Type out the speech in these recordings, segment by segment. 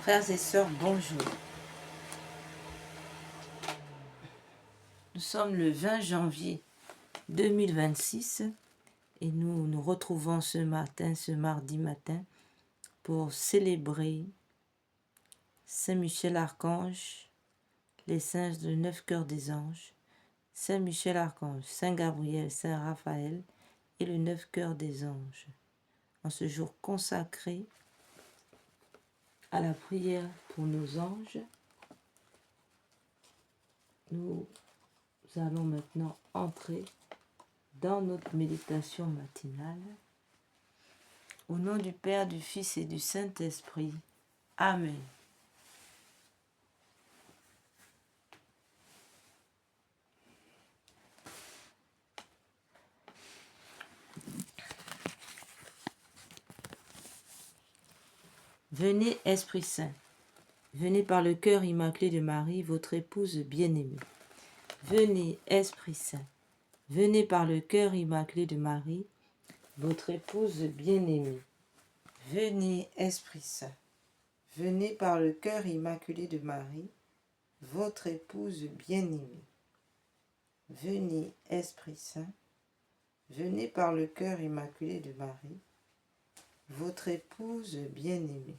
Frères et sœurs, bonjour. Nous sommes le 20 janvier 2026 et nous nous retrouvons ce mardi matin, pour célébrer Saint Michel Archange, les saints de 9 cœurs des anges, Saint Michel Archange, Saint Gabriel, Saint Raphaël et le 9 cœurs des anges. En ce jour consacré à la prière pour nos anges, nous allons maintenant entrer dans notre méditation matinale. Au nom du Père, du Fils et du Saint-Esprit. Amen. Venez, Esprit Saint, venez par le cœur immaculé de Marie, votre épouse bien-aimée. Venez, Esprit Saint, venez par le cœur immaculé de Marie, votre épouse bien-aimée. Venez, Esprit Saint, venez par le cœur immaculé de Marie, votre épouse bien-aimée. Venez, Esprit Saint, venez par le cœur immaculé de Marie, votre épouse bien-aimée.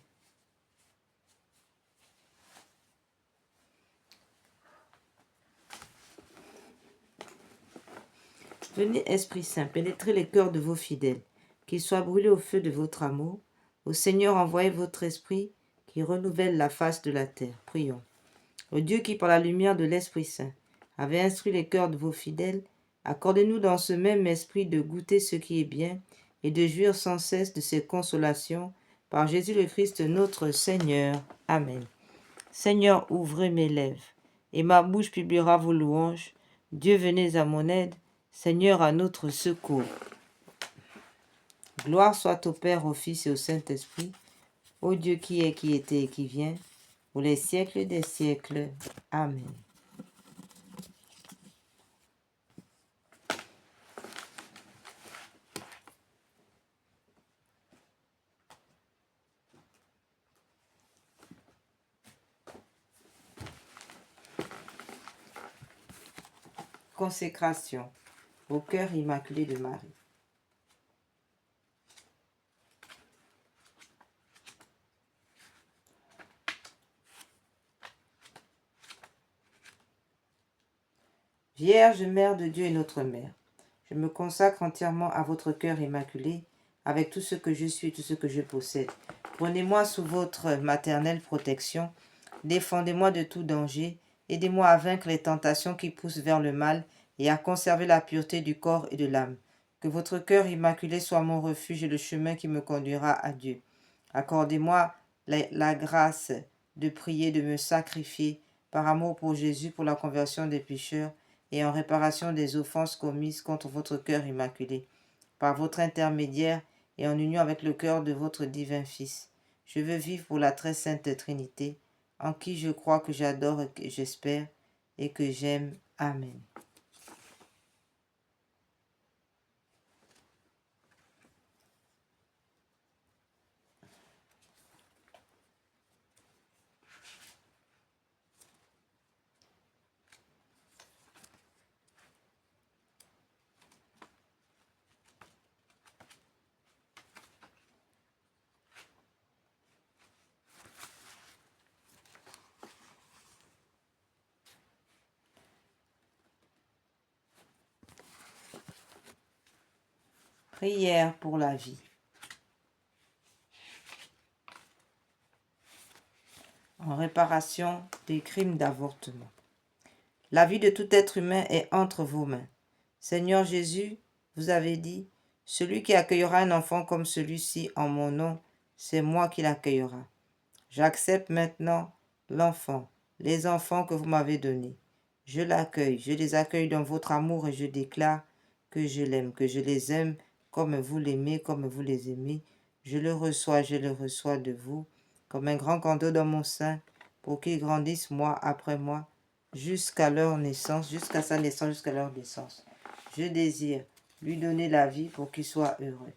Venez, Esprit Saint, pénétrez les cœurs de vos fidèles, qu'ils soient brûlés au feu de votre amour. Au Seigneur, envoyez votre Esprit, qui renouvelle la face de la terre. Prions. Ô Dieu qui, par la lumière de l'Esprit Saint, avait instruit les cœurs de vos fidèles, accordez-nous dans ce même esprit de goûter ce qui est bien et de jouir sans cesse de ses consolations, par Jésus le Christ notre Seigneur. Amen. Seigneur, ouvrez mes lèvres, et ma bouche publiera vos louanges. Dieu, venez à mon aide. Seigneur, à notre secours. Gloire soit au Père, au Fils et au Saint-Esprit, au Dieu qui est, qui était et qui vient, pour les siècles des siècles. Amen. Consécration au cœur immaculé de Marie. Vierge, Mère de Dieu et notre Mère, je me consacre entièrement à votre cœur immaculé, avec tout ce que je suis et tout ce que je possède. Prenez-moi sous votre maternelle protection, défendez-moi de tout danger, aidez-moi à vaincre les tentations qui poussent vers le mal et à conserver la pureté du corps et de l'âme. Que votre cœur immaculé soit mon refuge et le chemin qui me conduira à Dieu. Accordez-moi la grâce de prier, de me sacrifier par amour pour Jésus, pour la conversion des pécheurs, et en réparation des offenses commises contre votre cœur immaculé, par votre intermédiaire et en union avec le cœur de votre divin Fils. Je veux vivre pour la très sainte Trinité, en qui je crois, que j'adore et que j'espère et que j'aime. Amen. Prière pour la vie. En réparation des crimes d'avortement. La vie de tout être humain est entre vos mains. Seigneur Jésus, vous avez dit, « Celui qui accueillera un enfant comme celui-ci en mon nom, c'est moi qui l'accueillera. » J'accepte maintenant l'enfant, les enfants que vous m'avez donnés. Je l'accueille, je les accueille dans votre amour et je déclare que je l'aime, que je les aime comme vous l'aimez, comme vous les aimez. Je le reçois de vous, comme un grand cadeau dans mon sein, pour qu'ils grandissent mois après mois, jusqu'à leur naissance, jusqu'à sa naissance, jusqu'à leur naissance. Je désire lui donner la vie pour qu'il soit heureux.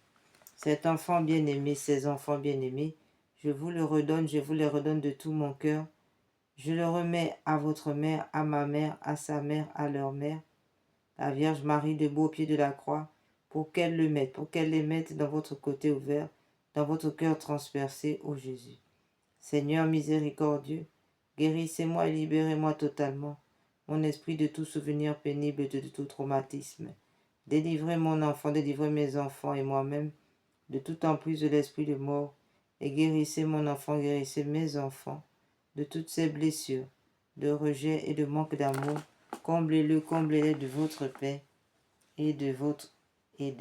Cet enfant bien-aimé, ces enfants bien-aimés, Je vous le redonne, je vous le redonne de tout mon cœur. Je le remets à votre mère, à ma mère, à sa mère, à leur mère, la Vierge Marie debout au pied de la croix, pour qu'elle le mette, pour qu'elle les mette dans votre côté ouvert, dans votre cœur transpercé, ô Jésus. Seigneur miséricordieux, guérissez-moi et libérez-moi totalement, mon esprit de tout souvenir pénible, de tout traumatisme. Délivrez mon enfant, délivrez mes enfants et moi-même de toute emprise de l'esprit de mort, et guérissez mon enfant, guérissez mes enfants de toutes ces blessures, de rejet et de manque d'amour. Comblez-le, comblez-les de votre paix et de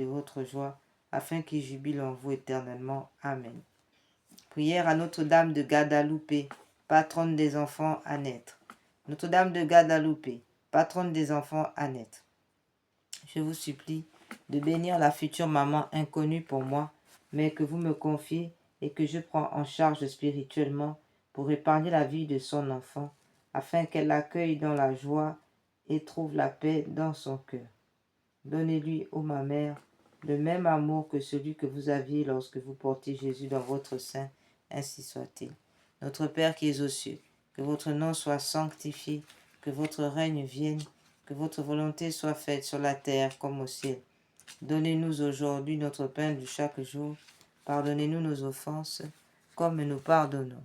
votre joie, afin qu'ils jubilent en vous éternellement. Amen. Prière à Notre-Dame de Guadalupe, patronne des enfants à naître. Notre-Dame de Guadalupe, patronne des enfants à naître. Je vous supplie de bénir la future maman inconnue pour moi, mais que vous me confiez et que je prends en charge spirituellement pour épargner la vie de son enfant, afin qu'elle l'accueille dans la joie et trouve la paix dans son cœur. Donnez-lui, ô ma mère, le même amour que celui que vous aviez lorsque vous portiez Jésus dans votre sein, ainsi soit-il. Notre Père qui es aux cieux, que votre nom soit sanctifié, que votre règne vienne, que votre volonté soit faite sur la terre comme au ciel. Donnez-nous aujourd'hui notre pain de chaque jour. Pardonnez-nous nos offenses, comme nous pardonnons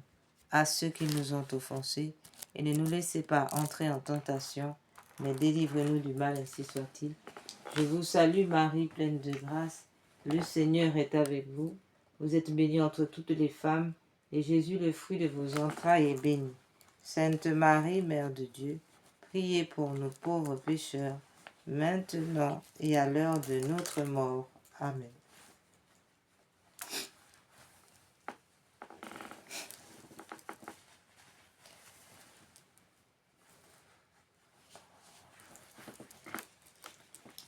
à ceux qui nous ont offensés. Et ne nous laissez pas entrer en tentation, mais délivrez-nous du mal, ainsi soit-il. Je vous salue Marie, pleine de grâce. Le Seigneur est avec vous. Vous êtes bénie entre toutes les femmes, et Jésus, le fruit de vos entrailles, est béni. Sainte Marie, Mère de Dieu, priez pour nous pauvres pécheurs, maintenant et à l'heure de notre mort. Amen.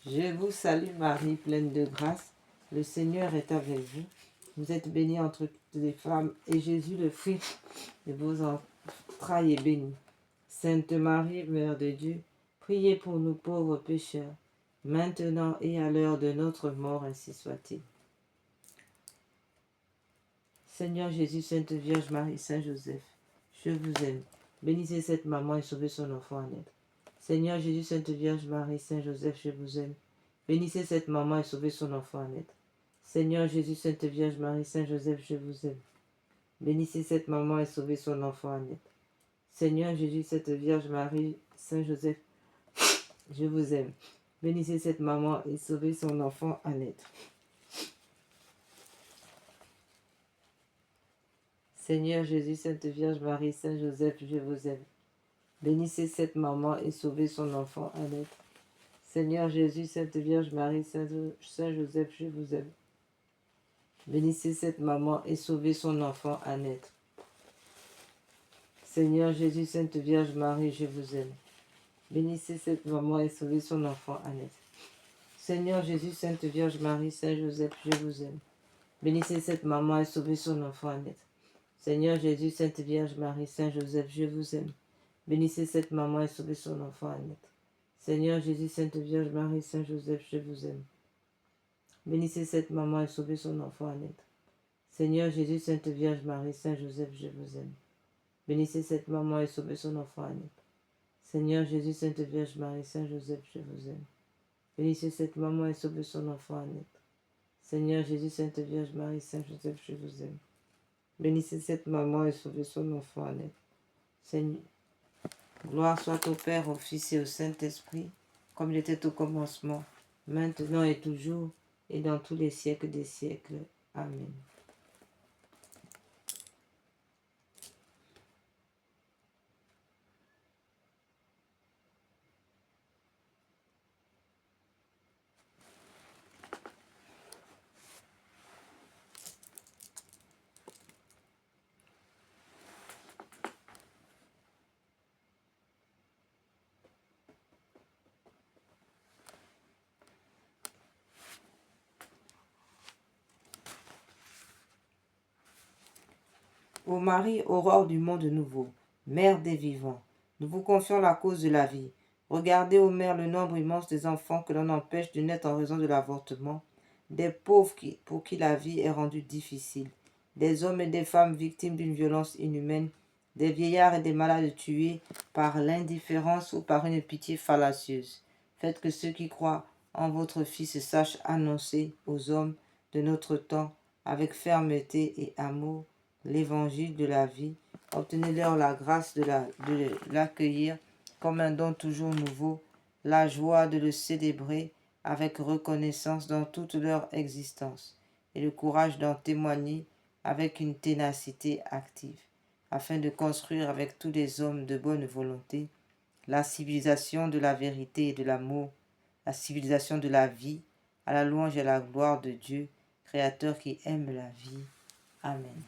Je vous salue Marie, pleine de grâce. Le Seigneur est avec vous. Vous êtes bénie entre toutes les femmes, et Jésus, le fruit de vos entrailles, est béni. Sainte Marie, Mère de Dieu, priez pour nous pauvres pécheurs, maintenant et à l'heure de notre mort, ainsi soit-il. Seigneur Jésus, Sainte Vierge Marie, Saint Joseph, je vous aime. Bénissez cette maman et sauvez son enfant à naître. Seigneur Jésus, Sainte Vierge Marie, Saint Joseph, je vous aime. Bénissez cette maman et sauvez son enfant à naître. Seigneur Jésus, Sainte Vierge Marie, Saint Joseph, je vous aime. Bénissez cette maman et sauvez son enfant à naître. Seigneur Jésus, Sainte Vierge Marie, Saint Joseph, je vous aime. Bénissez cette maman et sauvez son enfant à naître. Seigneur Jésus, Sainte Vierge Marie, Saint Joseph, je vous aime. Bénissez cette maman et sauvez son enfant à naître. Seigneur Jésus, Sainte Vierge Marie, Saint Joseph, je vous aime. Bénissez cette maman et sauvez son enfant à naître. Seigneur Jésus, Sainte Vierge Marie, je vous aime. Bénissez cette maman et sauvez son enfant à naître. Seigneur Jésus, Sainte Vierge Marie, Saint Joseph, je vous aime. Bénissez cette maman et sauvez son enfant à naître. Seigneur Jésus, Sainte Vierge Marie, Saint Joseph, je vous aime. Bénissez cette maman et sauvez son enfant à naître. Seigneur Jésus, Sainte Vierge Marie, Saint Joseph, je vous aime. Bénissez cette maman et sauvez son enfant à naître. Seigneur Jésus, Sainte Vierge Marie, Saint Joseph, je vous aime. Bénissez cette maman et sauvez son enfant à naître. Seigneur Jésus, Sainte Vierge Marie, Saint Joseph, je vous aime. Bénissez cette maman et sauvez son enfant à naître. Seigneur Jésus, Sainte Vierge Marie, Saint Joseph, je vous aime. Bénissez cette maman et sauvez son enfant à naître. Seigneur, gloire soit au Père, au Fils et au Saint-Esprit, comme il était au commencement, maintenant et toujours, et dans tous les siècles des siècles. Amen. Ô Marie, aurore du monde nouveau, mère des vivants, nous vous confions la cause de la vie. Regardez, ô mère, le nombre immense des enfants que l'on empêche de naître en raison de l'avortement, des pauvres pour qui la vie est rendue difficile. des hommes et des femmes victimes d'une violence inhumaine, des vieillards et des malades tués par l'indifférence ou par une pitié fallacieuse. Faites que ceux qui croient en votre Fils sachent annoncer aux hommes de notre temps avec fermeté et amour l'évangile de la vie. Obtenez-leur la grâce de l'accueillir comme un don toujours nouveau, la joie de le célébrer avec reconnaissance dans toute leur existence et le courage d'en témoigner avec une ténacité active, afin de construire avec tous les hommes de bonne volonté la civilisation de la vérité et de l'amour, la civilisation de la vie, à la louange et à la gloire de Dieu, Créateur qui aime la vie. Amen.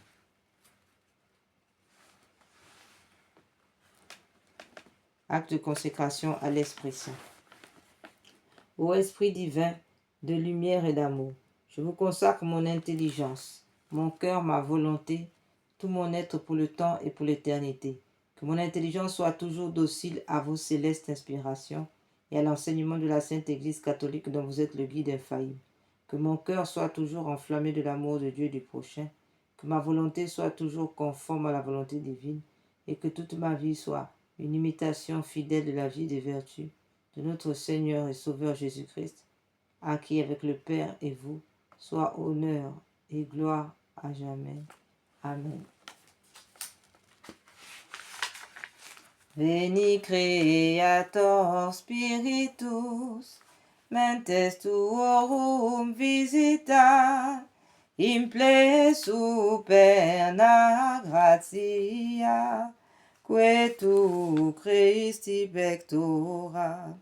Acte de consécration à l'Esprit Saint. Ô Esprit divin, de lumière et d'amour, je vous consacre mon intelligence, mon cœur, ma volonté, tout mon être pour le temps et pour l'éternité. Que mon intelligence soit toujours docile à vos célestes inspirations et à l'enseignement de la Sainte Église catholique dont vous êtes le guide infaillible. Que mon cœur soit toujours enflammé de l'amour de Dieu et du prochain. Que ma volonté soit toujours conforme à la volonté divine et que toute ma vie soit une imitation fidèle de la vie des vertus de notre Seigneur et Sauveur Jésus-Christ, à qui avec le Père et vous soit honneur et gloire à jamais. Amen. Veni Creator Spiritus, mentes tuorum visita, imple superna gratia, que tu Christi pectora,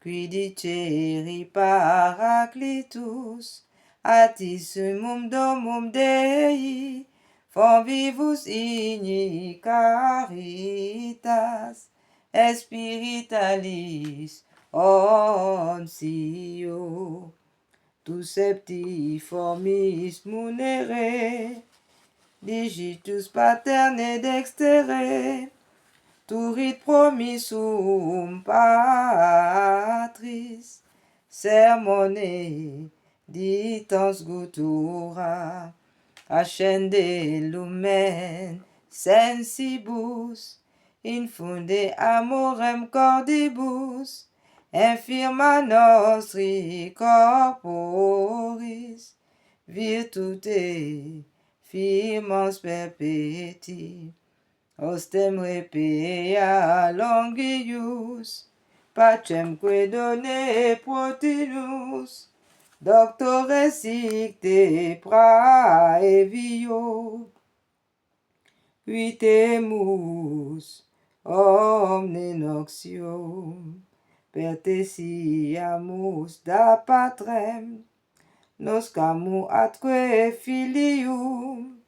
qui diceri Paraclitus, atissimum domum Dei, forvivus igni caritas, espiritualis onsio, tu septiformis munere, digitus paterne dextere, turit promissum patris, sermone ditans gutura, ascende lumen sensibus, infunde amorem cordibus, infirma nostri corporis, virtute firmans perpeti, ostem repea longius, pacemque done protinus, doctore sicte praevio, vitemus omne noxium, pertesiamus da patrem, noscamu atque filium,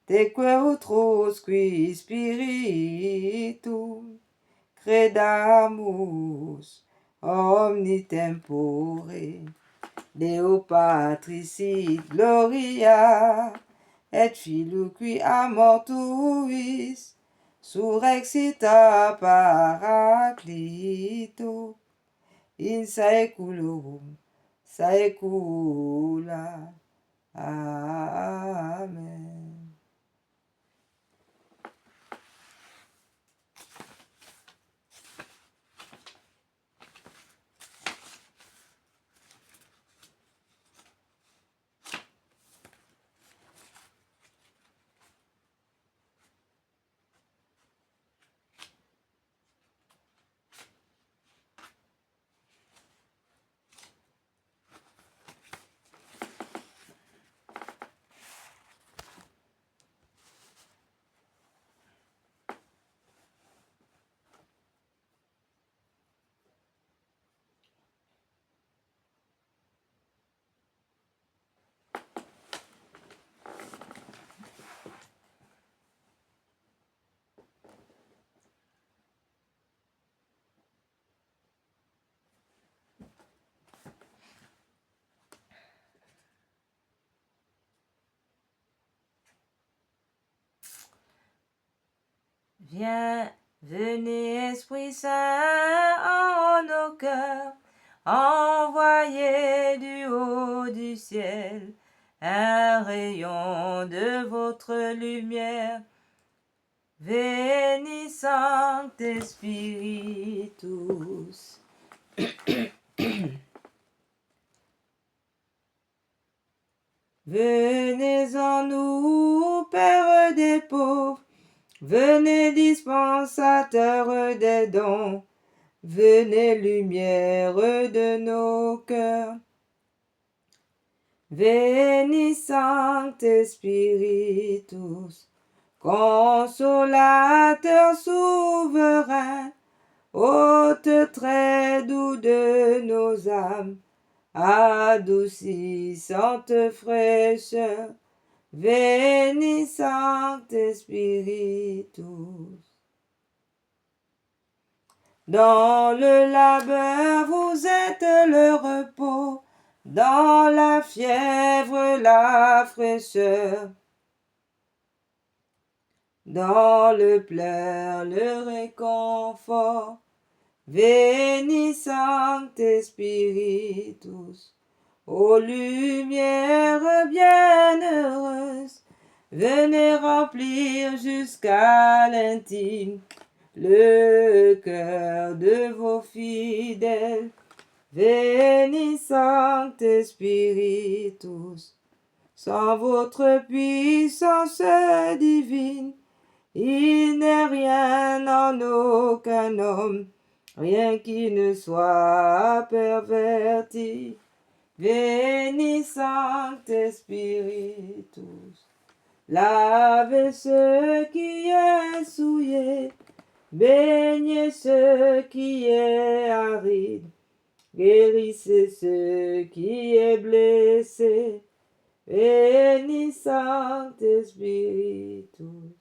teque utrusqui spiritum, credamus omni tempore, Deo Patris sit gloria, et Filii qui a mortuis, surrexita Paraclito, in saeculum saecula. Amen. Viens, venez Esprit Saint en nos cœurs, envoyé du haut du ciel, un rayon de votre lumière. Veni Sancte Spiritus. Venez en nous, Père des pauvres, venez dispensateur des dons, venez lumière de nos cœurs. Veni Sancte Spiritus, consolateur souverain, hôte très doux de nos âmes, adoucissante fraîcheur, Veni Sancte Spiritus. Dans le labeur vous êtes le repos, dans la fièvre la fraîcheur, dans le pleur le réconfort. Veni Sancte Spiritus, ô lumière bienheureuse, venez remplir jusqu'à l'intime le cœur de vos fidèles. Veni Sancte Spiritus, sans votre puissance divine, il n'est rien en aucun homme, rien qui ne soit perverti. Veni Sancte Spiritus, lavez ce qui est souillé, baignez ce qui est aride, guérissez ce qui est blessé. Veni Sancte Spiritus.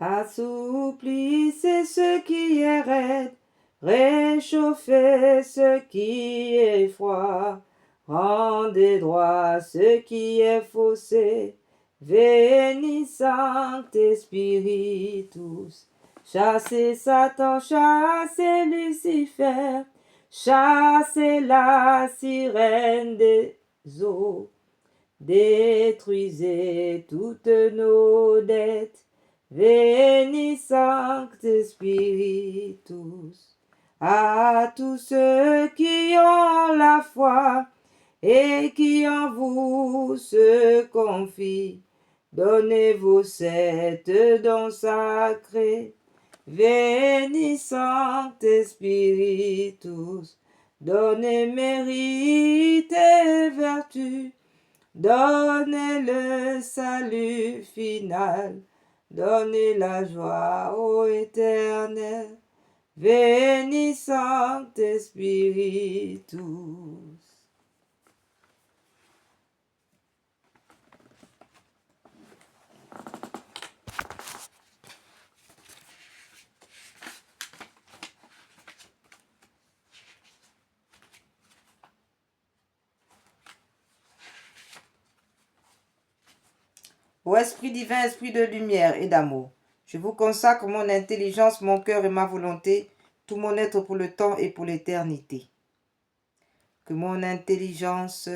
Assouplissez ce qui est raide, réchauffez ce qui est froid, rendez droit ce qui est faussé. Veni Sancte Spiritus, chassez Satan, chassez Lucifer, chassez la sirène des eaux, détruisez toutes nos dettes. Veni Sancte Spiritus, à tous ceux qui ont la foi et qui en vous se confient, donnez vos 7 dons sacrés. Veni Sancte Spiritus, donnez mérite et vertu, donnez le salut final, donnez la joie au Éternel. Veni Sancte Spiritus. Ô Esprit divin, Esprit de lumière et d'amour, je vous consacre mon intelligence, mon cœur et ma volonté, tout mon être pour le temps et pour l'éternité. Que mon intelligence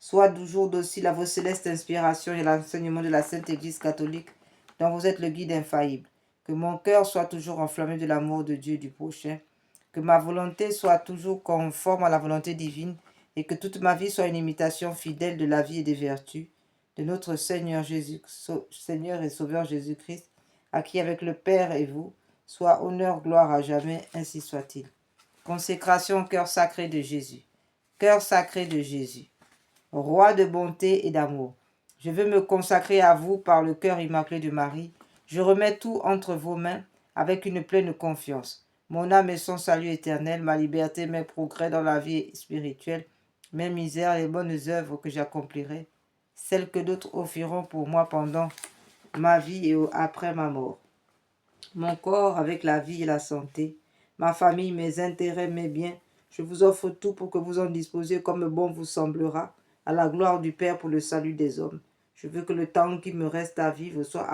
soit toujours docile à vos célestes inspirations et à l'enseignement de la Sainte Église catholique, dont vous êtes le guide infaillible. Que mon cœur soit toujours enflammé de l'amour de Dieu et du prochain. Que ma volonté soit toujours conforme à la volonté divine et que toute ma vie soit une imitation fidèle de la vie et des vertus de notre Seigneur et Sauveur Jésus-Christ, à qui avec le Père et vous, soit honneur, gloire à jamais, ainsi soit-il. Consécration au cœur sacré de Jésus. Cœur sacré de Jésus, Roi de bonté et d'amour, je veux me consacrer à vous par le cœur immaculé de Marie. Je remets tout entre vos mains avec une pleine confiance. Mon âme et son salut éternel, ma liberté, mes progrès dans la vie spirituelle, mes misères, les bonnes œuvres que j'accomplirai, celles que d'autres offriront pour moi pendant ma vie et après ma mort. Mon corps avec la vie et la santé, ma famille, mes intérêts, mes biens, Je vous offre tout pour que vous en disposiez comme bon vous semblera, à la gloire du Père pour le salut des hommes. Je veux que le temps qui me reste à vivre soit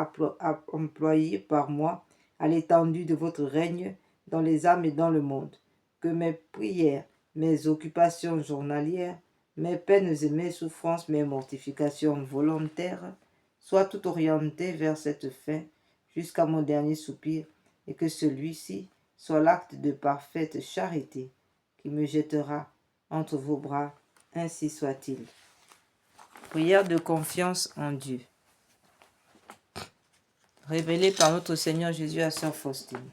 employé par moi à l'étendue de votre règne dans les âmes et dans le monde. Que mes prières, mes occupations journalières, mes peines et mes souffrances, mes mortifications volontaires soient toutes orientées vers cette fin jusqu'à mon dernier soupir, et que celui-ci soit l'acte de parfaite charité qui me jettera entre vos bras, ainsi soit-il. Prière de confiance en Dieu. Révélée par notre Seigneur Jésus à Sœur Faustine.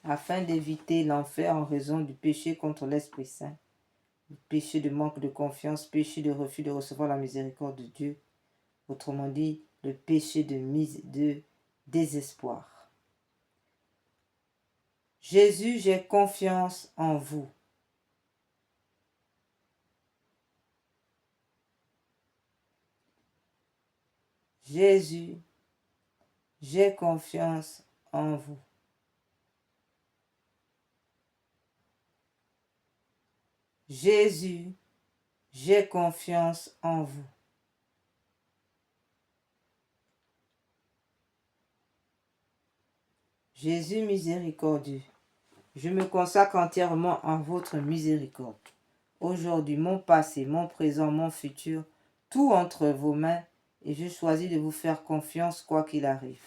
Afin d'éviter l'enfer en raison du péché contre l'Esprit Saint, péché de manque de confiance, péché de refus de recevoir la miséricorde de Dieu, autrement dit, le péché de désespoir. Jésus, j'ai confiance en vous. Jésus, j'ai confiance en vous. Jésus, j'ai confiance en vous. Jésus miséricordieux, je me consacre entièrement en votre miséricorde. Aujourd'hui, mon passé, mon présent, mon futur, tout entre vos mains, et je choisis de vous faire confiance quoi qu'il arrive.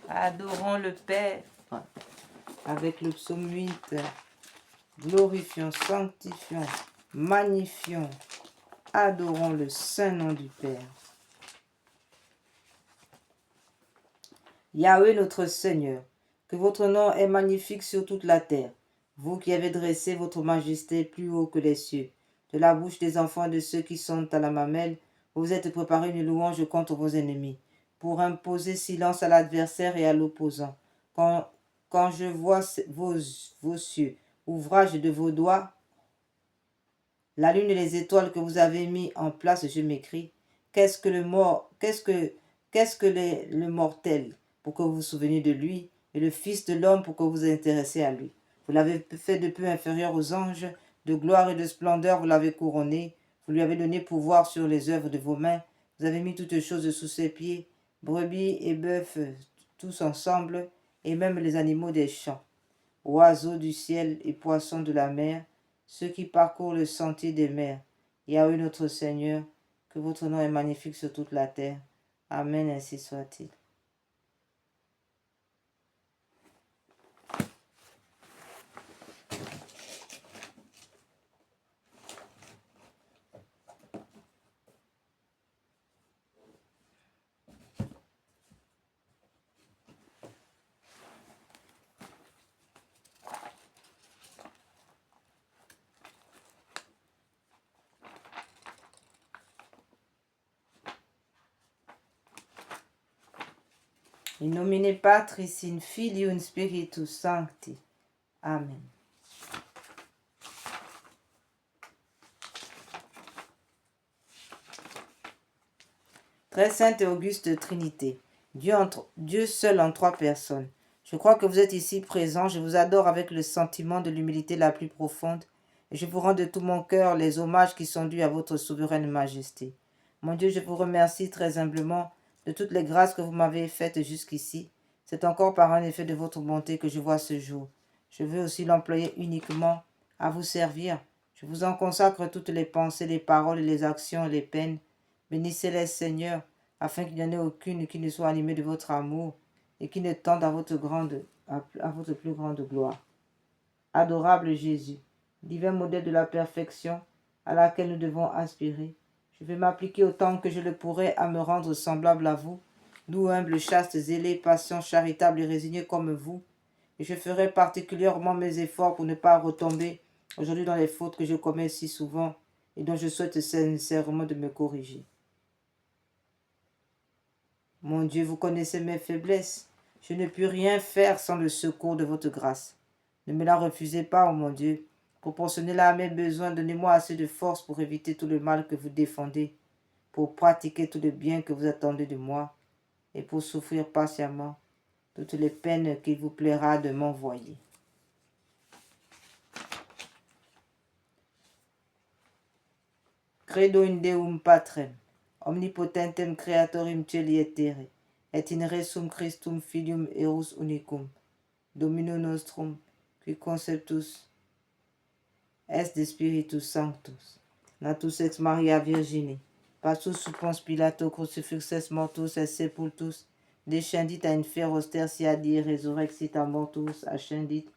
Adorons le Père avec le psaume 8. Glorifions, sanctifions, magnifions, adorons le saint nom du Père. Yahweh notre Seigneur, que votre nom est magnifique sur toute la terre, vous qui avez dressé votre majesté plus haut que les cieux. De la bouche des enfants de ceux qui sont à la mamelle, vous êtes préparé une louange contre vos ennemis, pour imposer silence à l'adversaire et à l'opposant. Quand je vois vos cieux, ouvrage de vos doigts, la lune et les étoiles que vous avez mis en place, je m'écris, qu'est-ce que le mortel pour que vous vous souveniez de lui, et le Fils de l'homme pour que vous vous intéressiez à lui. Vous l'avez fait de peu inférieur aux anges, de gloire et de splendeur vous l'avez couronné, vous lui avez donné pouvoir sur les œuvres de vos mains, vous avez mis toutes choses sous ses pieds, brebis et bœufs, tous ensemble, et même les animaux des champs, oiseaux du ciel et poissons de la mer, ceux qui parcourent le sentier des mers. Yahweh notre Seigneur, que votre nom est magnifique sur toute la terre. Amen, ainsi soit-il. In nomine Patris, in Filio, in Spiritus Sancti. Amen. Très sainte et auguste Trinité, Dieu seul en trois personnes. Je crois que vous êtes ici présents, je vous adore avec le sentiment de l'humilité la plus profonde, et je vous rends de tout mon cœur les hommages qui sont dus à votre souveraine majesté. Mon Dieu, je vous remercie très humblement de toutes les grâces que vous m'avez faites jusqu'ici. C'est encore par un effet de votre bonté que je vois ce jour. Je veux aussi l'employer uniquement à vous servir. Je vous en consacre toutes les pensées, les paroles, les actions et les peines. Bénissez-les, Seigneur, afin qu'il n'y en ait aucune qui ne soit animée de votre amour et qui ne tende à votre plus grande gloire. Adorable Jésus, divin modèle de la perfection à laquelle nous devons aspirer, Je vais m'appliquer autant que je le pourrai à me rendre semblable à vous, doux, humble, chaste, zélé, patient, charitable et résigné comme vous. Et je ferai particulièrement mes efforts pour ne pas retomber aujourd'hui dans les fautes que je commets si souvent et dont je souhaite sincèrement de me corriger. Mon Dieu, vous connaissez mes faiblesses. Je ne puis rien faire sans le secours de votre grâce. Ne me la refusez pas, ô mon Dieu. Proportionnez-la à mes besoins. Donnez-moi assez de force pour éviter tout le mal que vous défendez, pour pratiquer tout le bien que vous attendez de moi et pour souffrir patiemment toutes les peines qu'il vous plaira de m'envoyer. Credo in Deum Patrem, omnipotentem creatorim celi et terre, et in resum Christum filium eus unicum, Domino nostrum, qui conceptus est de Spiritus Sanctus, natus ex Maria Virgini, passus suppons Pilato crucifixes mortus et sepultus, descendit a inferos tertia die resurrexit a mortus, ascendit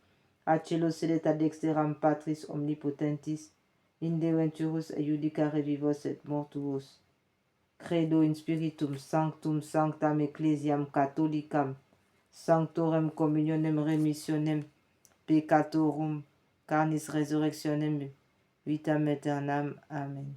a cielo sedet ad dexteram Patris omnipotentis, in de venturus et judicare vivos et mortuos. Credo in Spiritum Sanctum Sanctam Ecclesiam Catholicam, Sanctorem Communionem Remissionem Peccatorum, Carnis Resurrectionem Vitam Aeternam. Amen.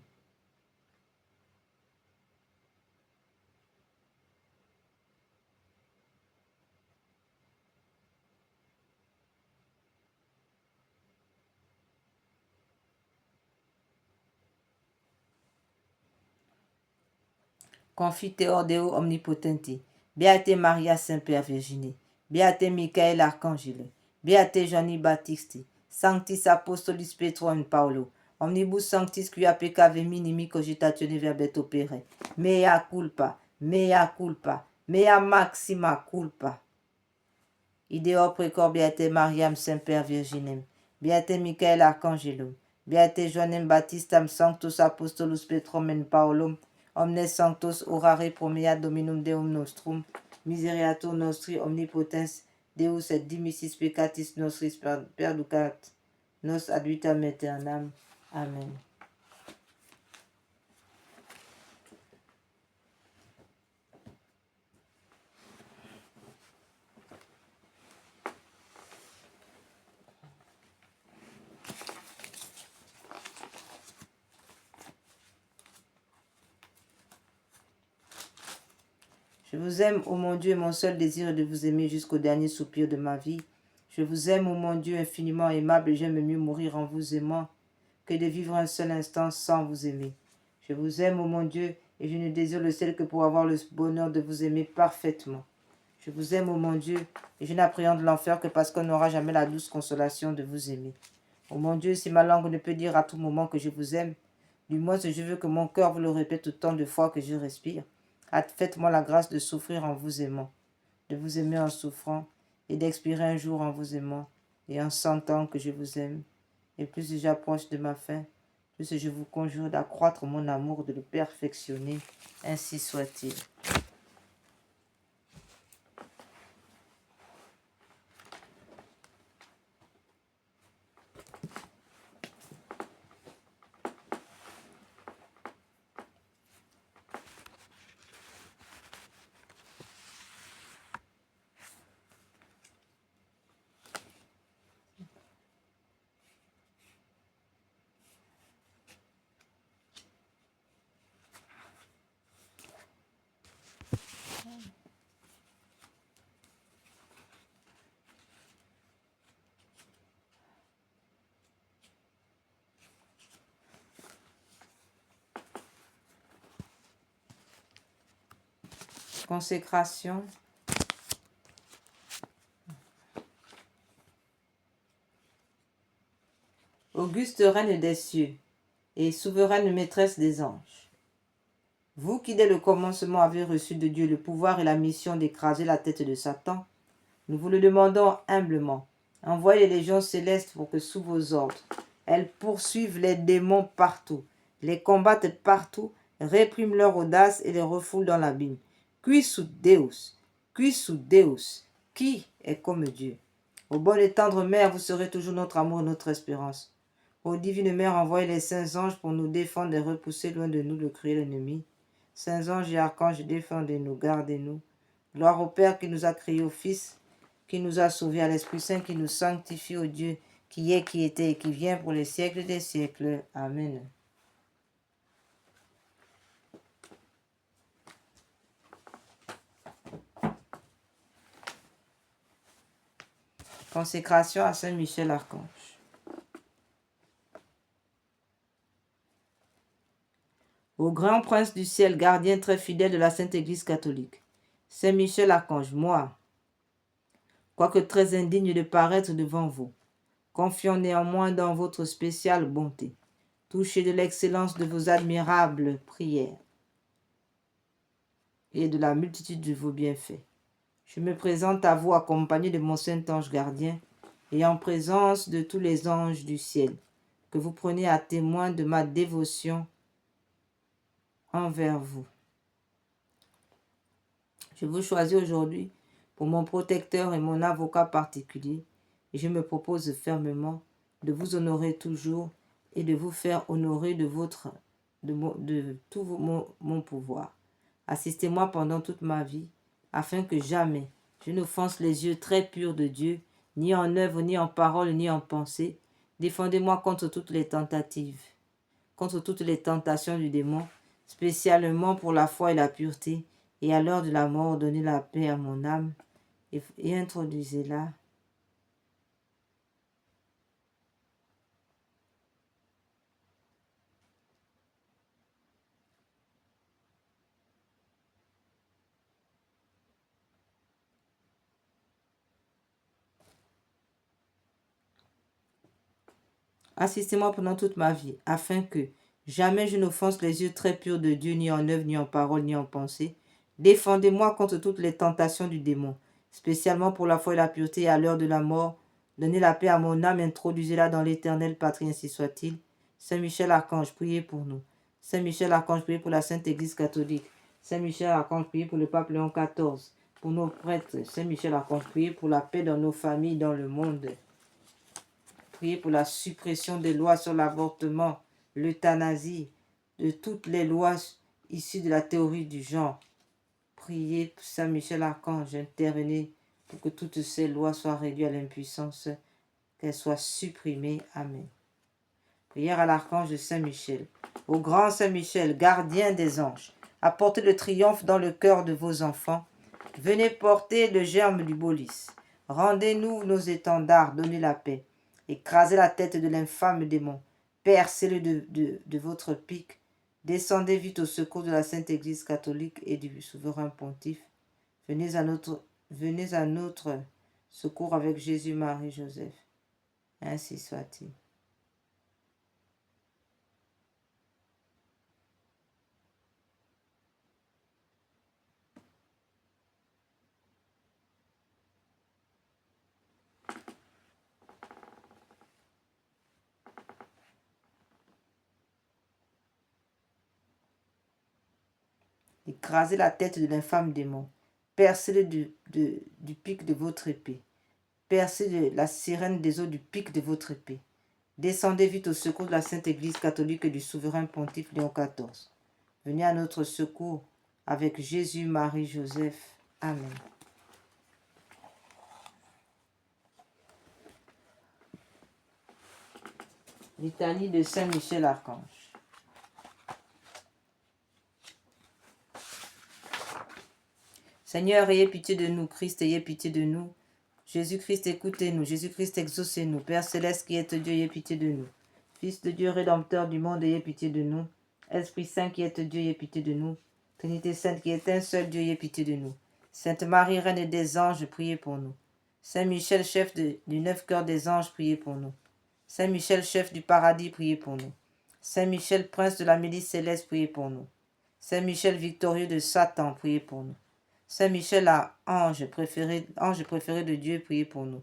Confiteor Deo Omnipotenti, Beate Maria Semper Virgine, Beate Michael Arcangelo, Beate Gianni Battisti, Sanctis Apostolis Petro et Paulo, Omnibus Sanctis quia peccave minimi cogitatione verbet opere, mea culpa, mea maxima culpa. Ideor precor Beate Mariam Semper Virginem, Beate Michael Arcangelum, Beate Joannem Baptistam Sanctus Apostolus Petrom et Paulum, omnes sanctos orare pro mea Dominum Deum nostrum, misereatur nostri omnipotens Deus et dimissis peccatis nostris perducat nos ad vitam aeternam. Amen. Je vous aime, ô mon Dieu, et mon seul désir est de vous aimer jusqu'au dernier soupir de ma vie. Je vous aime, ô mon Dieu, infiniment aimable, et j'aime mieux mourir en vous aimant que de vivre un seul instant sans vous aimer. Je vous aime, ô mon Dieu, et je ne désire le ciel que pour avoir le bonheur de vous aimer parfaitement. Je vous aime, ô mon Dieu, et je n'appréhende l'enfer que parce qu'on n'aura jamais la douce consolation de vous aimer. Ô mon Dieu, si ma langue ne peut dire à tout moment que je vous aime, du moins je veux que mon cœur vous le répète autant de fois que je respire. Faites-moi la grâce de souffrir en vous aimant, de vous aimer en souffrant, et d'expirer un jour en vous aimant, et en sentant que je vous aime. Et plus j'approche de ma fin, plus je vous conjure d'accroître mon amour, de le perfectionner. Ainsi soit-il. Consécration. Auguste reine des cieux et souveraine maîtresse des anges, vous qui dès le commencement avez reçu de Dieu le pouvoir et la mission d'écraser la tête de Satan, nous vous le demandons humblement. Envoyez les légions célestes pour que sous vos ordres, elles poursuivent les démons partout, les combattent partout, répriment leur audace et les refoulent dans l'abîme. Qui sous Deus, qui est comme Dieu. Ô bonne et tendre mère, vous serez toujours notre amour et notre espérance. Ô divine mère, envoyez les saints anges pour nous défendre et repousser loin de nous le cruel ennemi. Saints anges et archanges, défendez-nous, gardez-nous. Gloire au Père qui nous a créés, au Fils qui nous a sauvés, à l'Esprit Saint qui nous sanctifie, au Dieu qui est, qui était et qui vient pour les siècles des siècles. Amen. Consécration à Saint Michel Archange. Au grand prince du ciel, gardien très fidèle de la Sainte Église catholique, Saint Michel Archange, moi, quoique très indigne de paraître devant vous, confiant néanmoins dans votre spéciale bonté, touché de l'excellence de vos admirables prières et de la multitude de vos bienfaits, je me présente à vous accompagné de mon Saint-Ange gardien et en présence de tous les anges du ciel, que vous prenez à témoin de ma dévotion envers vous. Je vous choisis aujourd'hui pour mon protecteur et mon avocat particulier, et je me propose fermement de vous honorer toujours et de vous faire honorer de tout mon pouvoir. Assistez-moi pendant toute ma vie, afin que jamais je n'offense les yeux très purs de Dieu, ni en œuvre, ni en parole, ni en pensée. Défendez-moi contre toutes les tentatives, contre toutes les tentations du démon, spécialement pour la foi et la pureté, et à l'heure de la mort, donnez la paix à mon âme et introduisez-la. Assistez-moi pendant toute ma vie, afin que jamais je n'offense les yeux très purs de Dieu, ni en œuvre, ni en parole, ni en pensée. Défendez-moi contre toutes les tentations du démon, spécialement pour la foi et la pureté, et à l'heure de la mort. Donnez la paix à mon âme, introduisez-la dans l'éternelle patrie, ainsi soit-il. Saint Michel Archange, priez pour nous. Saint Michel Archange, priez pour la Sainte Église catholique. Saint Michel Archange, priez pour le pape Léon XIV, pour nos prêtres. Saint Michel Archange, priez pour la paix dans nos familles, dans le monde. Priez pour la suppression des lois sur l'avortement, l'euthanasie, de toutes les lois issues de la théorie du genre. Priez pour Saint Michel Archange, intervenez pour que toutes ces lois soient réduites à l'impuissance, qu'elles soient supprimées. Amen. Prière à l'archange de Saint Michel. Ô grand Saint Michel, gardien des anges, apportez le triomphe dans le cœur de vos enfants. Venez porter le germe du beau lys. Rendez-nous nos étendards, donnez la paix. Écrasez la tête de l'infâme démon. Percez-le de votre pic. Descendez vite au secours de la Sainte Église catholique et du souverain pontife. Venez à notre secours avec Jésus, Marie, Joseph. Ainsi soit-il. Écrasez la tête de l'infâme démon. Percez-le du pic de votre épée. Percez la sirène des eaux du pic de votre épée. Descendez vite au secours de la Sainte Église catholique et du souverain pontife Léon XIV. Venez à notre secours avec Jésus, Marie, Joseph. Amen. Litanie de Saint Michel Archange. Seigneur, ayez pitié de nous. Christ, ayez pitié de nous. Jésus-Christ, écoutez-nous. Jésus-Christ, exaucez-nous. Père céleste qui êtes Dieu, ayez pitié de nous. Fils de Dieu, rédempteur du monde, ayez pitié de nous. Esprit Saint qui êtes Dieu, ayez pitié de nous. Trinité Sainte qui est un seul Dieu, ayez pitié de nous. Sainte Marie, Reine des anges, priez pour nous. Saint Michel, chef du 9 cœurs des anges, priez pour nous. Saint Michel, chef du paradis, priez pour nous. Saint Michel, prince de la milice céleste, priez pour nous. Saint Michel, victorieux de Satan, priez pour nous. Saint Michel, ange préféré de Dieu, priez pour nous.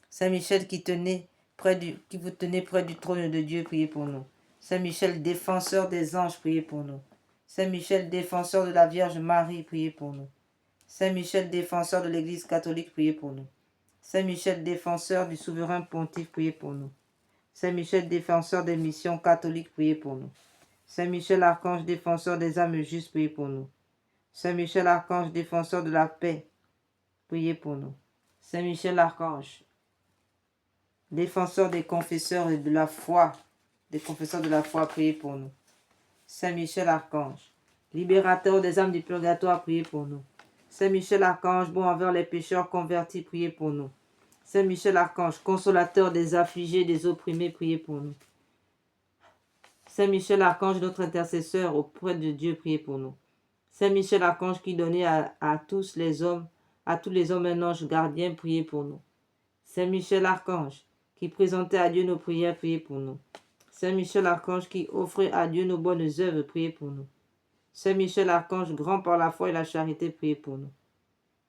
Saint Michel qui vous tenez près du trône de Dieu, priez pour nous. Saint Michel, défenseur des anges, priez pour nous. Saint Michel, défenseur de la Vierge Marie, priez pour nous. Saint Michel, défenseur de l'Église catholique, priez pour nous. Saint Michel, défenseur du souverain pontife, priez pour nous. Saint Michel, défenseur des missions catholiques, priez pour nous. Saint Michel, archange, défenseur des âmes justes, priez pour nous. Saint Michel, archange, défenseur de la paix, priez pour nous. Saint Michel, archange, défenseur des confesseurs et de la foi, priez pour nous. Saint Michel, archange, libérateur des âmes du purgatoire, priez pour nous. Saint Michel, archange, bon envers les pécheurs convertis, priez pour nous. Saint Michel, archange, consolateur des affligés, des opprimés, priez pour nous. Saint Michel, archange, notre intercesseur auprès de Dieu, priez pour nous. Saint Michel, archange, qui donnait à tous les hommes un ange gardien, priez pour nous. Saint Michel, archange, qui présentait à Dieu nos prières, priez pour nous. Saint Michel, archange, qui offrait à Dieu nos bonnes œuvres, priez pour nous. Saint Michel, archange, grand par la foi et la charité, priez pour nous.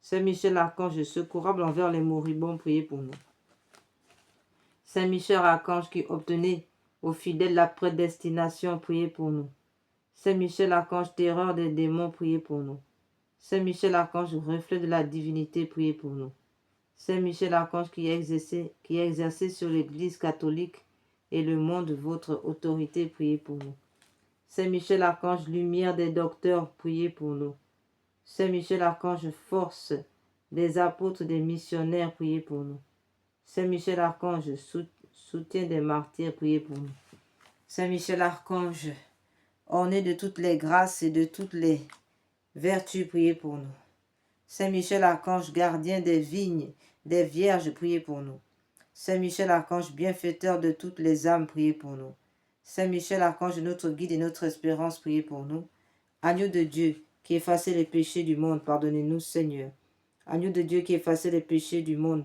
Saint Michel, archange, secourable envers les moribonds, priez pour nous. Saint Michel, archange, qui obtenait aux fidèles la prédestination, priez pour nous. Saint Michel, archange, terreur des démons, priez pour nous. Saint Michel, archange, reflet de la divinité, priez pour nous. Saint Michel, archange, qui exerçait sur l'Église catholique et le monde votre autorité, priez pour nous. Saint Michel, archange, lumière des docteurs, priez pour nous. Saint Michel, archange, force des apôtres, des missionnaires, priez pour nous. Saint Michel, archange, soutien des martyrs, priez pour nous. Saint Michel, archange, orné de toutes les grâces et de toutes les vertus, priez pour nous. Saint Michel, archange, gardien des vignes, des vierges, priez pour nous. Saint Michel, archange, bienfaiteur de toutes les âmes, priez pour nous. Saint Michel, archange, notre guide et notre espérance, priez pour nous. Agneau de Dieu, qui effacez les péchés du monde, pardonnez-nous, Seigneur. Agneau de Dieu, qui effacez les péchés du monde,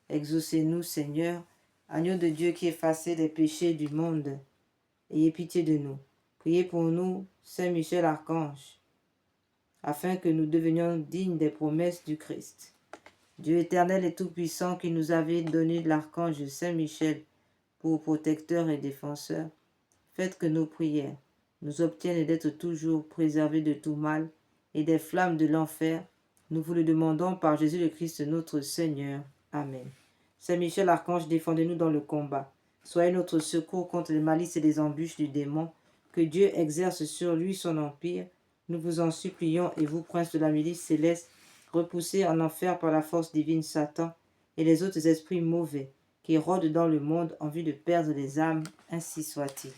exaucez-nous, Seigneur. Agneau de Dieu, qui effacez les péchés du monde, ayez pitié de nous. Priez pour nous, Saint Michel, archange, afin que nous devenions dignes des promesses du Christ. Dieu éternel et tout-puissant, qui nous avait donné l'archange Saint Michel pour protecteur et défenseur, faites que nos prières nous obtiennent d'être toujours préservés de tout mal et des flammes de l'enfer. Nous vous le demandons par Jésus le Christ notre Seigneur. Amen. Saint Michel, archange, défendez-nous dans le combat. Soyez notre secours contre les malices et les embûches du démon. Que Dieu exerce sur lui son empire. Nous vous en supplions, et vous, princes de la milice céleste, repoussez en enfer par la force divine Satan et les autres esprits mauvais qui rôdent dans le monde en vue de perdre les âmes, ainsi soit-il.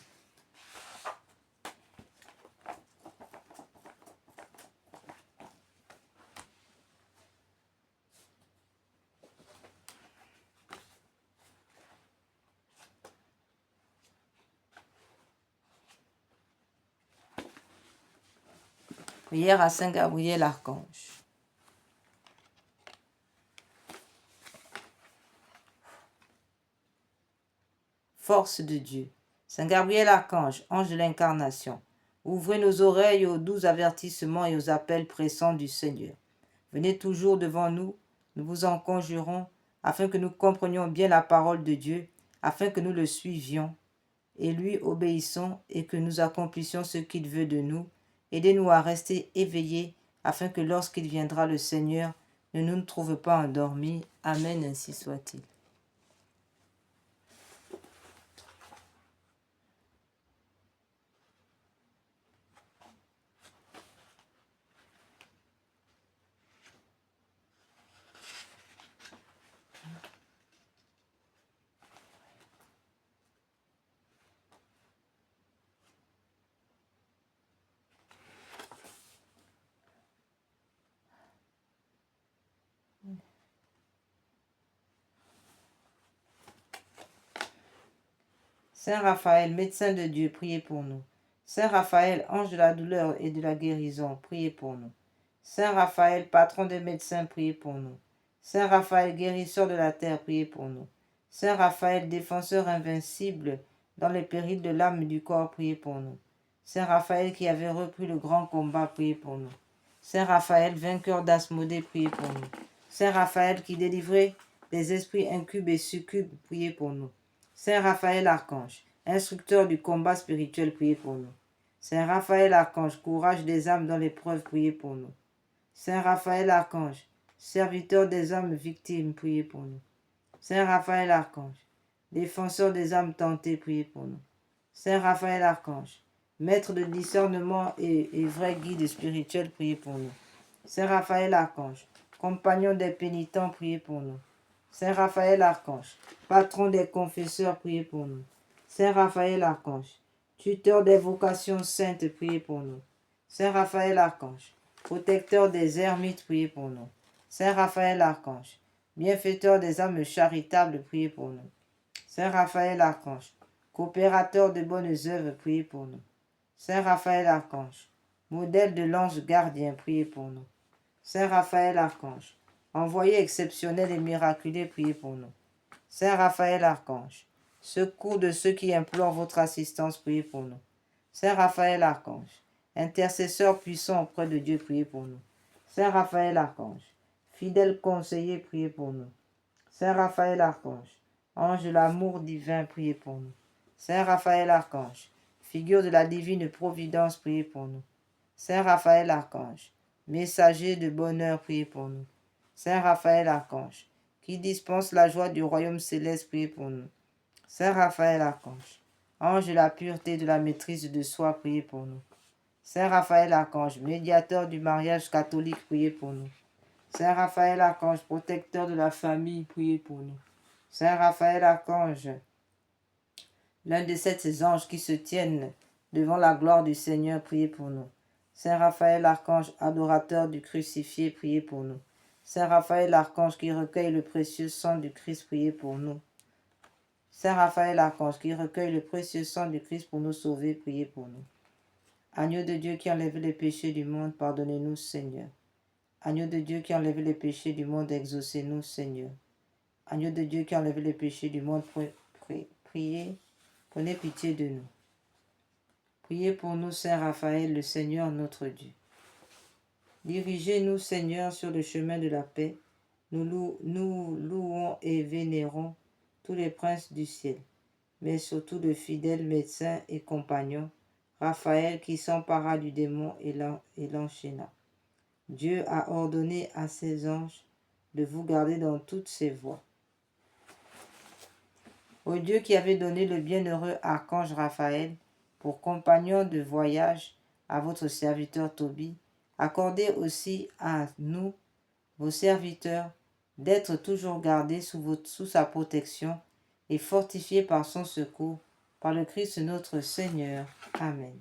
Prière à Saint Gabriel Archange. Force de Dieu. Saint Gabriel Archange, ange de l'incarnation, ouvrez nos oreilles aux doux avertissements et aux appels pressants du Seigneur. Venez toujours devant nous, nous vous en conjurons, afin que nous comprenions bien la parole de Dieu, afin que nous le suivions et lui obéissons et que nous accomplissions ce qu'il veut de nous. Aidez-nous à rester éveillés, afin que lorsqu'il viendra le Seigneur, ne nous trouve pas endormis. Amen, ainsi soit-il. Saint Raphaël, médecin de Dieu, priez pour nous. Saint Raphaël, ange de la douleur et de la guérison, priez pour nous. Saint Raphaël, patron des médecins, priez pour nous. Saint Raphaël, guérisseur de la terre, priez pour nous. Saint Raphaël, défenseur invincible dans les périls de l'âme et du corps, priez pour nous. Saint Raphaël, qui avait repris le grand combat, priez pour nous. Saint Raphaël, vainqueur d'Asmodée, priez pour nous. Saint Raphaël, qui délivrait des esprits incubes et succubes, priez pour nous. Saint Raphaël Archange, instructeur du combat spirituel, priez pour nous. Saint Raphaël Archange, courage des âmes dans l'épreuve, priez pour nous. Saint Raphaël Archange, serviteur des âmes victimes, priez pour nous. Saint Raphaël Archange, défenseur des âmes tentées, priez pour nous. Saint Raphaël Archange, maître de discernement et vrai guide spirituel, priez pour nous. Saint Raphaël Archange, compagnon des pénitents, priez pour nous. Saint Raphaël Archange, patron des confesseurs, priez pour nous. Saint Raphaël Archange, tuteur des vocations saintes, priez pour nous. Saint Raphaël Archange, protecteur des ermites, priez pour nous. Saint Raphaël Archange, bienfaiteur des âmes charitables, priez pour nous. Saint Raphaël Archange, coopérateur de bonnes œuvres, priez pour nous. Saint Raphaël Archange, modèle de l'ange gardien, priez pour nous. Saint Raphaël Archange, envoyé exceptionnel et miraculé, priez pour nous. Saint Raphaël Archange, secours de ceux qui implorent votre assistance, priez pour nous. Saint Raphaël Archange, intercesseur puissant auprès de Dieu, priez pour nous. Saint Raphaël Archange, fidèle conseiller, priez pour nous. Saint Raphaël Archange, ange de l'amour divin, priez pour nous. Saint Raphaël Archange, figure de la divine providence, priez pour nous. Saint Raphaël Archange, messager de bonheur, priez pour nous. Saint Raphaël Archange, qui dispense la joie du royaume céleste, priez pour nous. Saint Raphaël Archange, ange de la pureté et de la maîtrise de soi, priez pour nous. Saint Raphaël Archange, médiateur du mariage catholique, priez pour nous. Saint Raphaël Archange, protecteur de la famille, priez pour nous. Saint Raphaël Archange, l'un de ces anges qui se tiennent devant la gloire du Seigneur, priez pour nous. Saint Raphaël Archange, adorateur du crucifié, priez pour nous. Saint Raphaël Archange qui recueille le précieux sang du Christ, priez pour nous. Saint Raphaël Archange qui recueille le précieux sang du Christ pour nous sauver, priez pour nous. Agneau de Dieu qui enlève les péchés du monde, pardonnez-nous, Seigneur. Agneau de Dieu qui enlève les péchés du monde, exaucez-nous, Seigneur. Agneau de Dieu qui enlève les péchés du monde, priez, prenez pitié de nous. Priez pour nous, Saint Raphaël, le Seigneur notre Dieu. Dirigez-nous, Seigneur, sur le chemin de la paix. Nous louons et vénérons tous les princes du ciel, mais surtout le fidèle médecin et compagnon, Raphaël, qui s'empara du démon et l'enchaîna. Dieu a ordonné à ses anges de vous garder dans toutes ses voies. Ô Dieu qui avait donné le bienheureux archange Raphaël pour compagnon de voyage à votre serviteur Tobie, accordez aussi à nous, vos serviteurs, d'être toujours gardés sous sa protection et fortifiés par son secours, par le Christ notre Seigneur. Amen.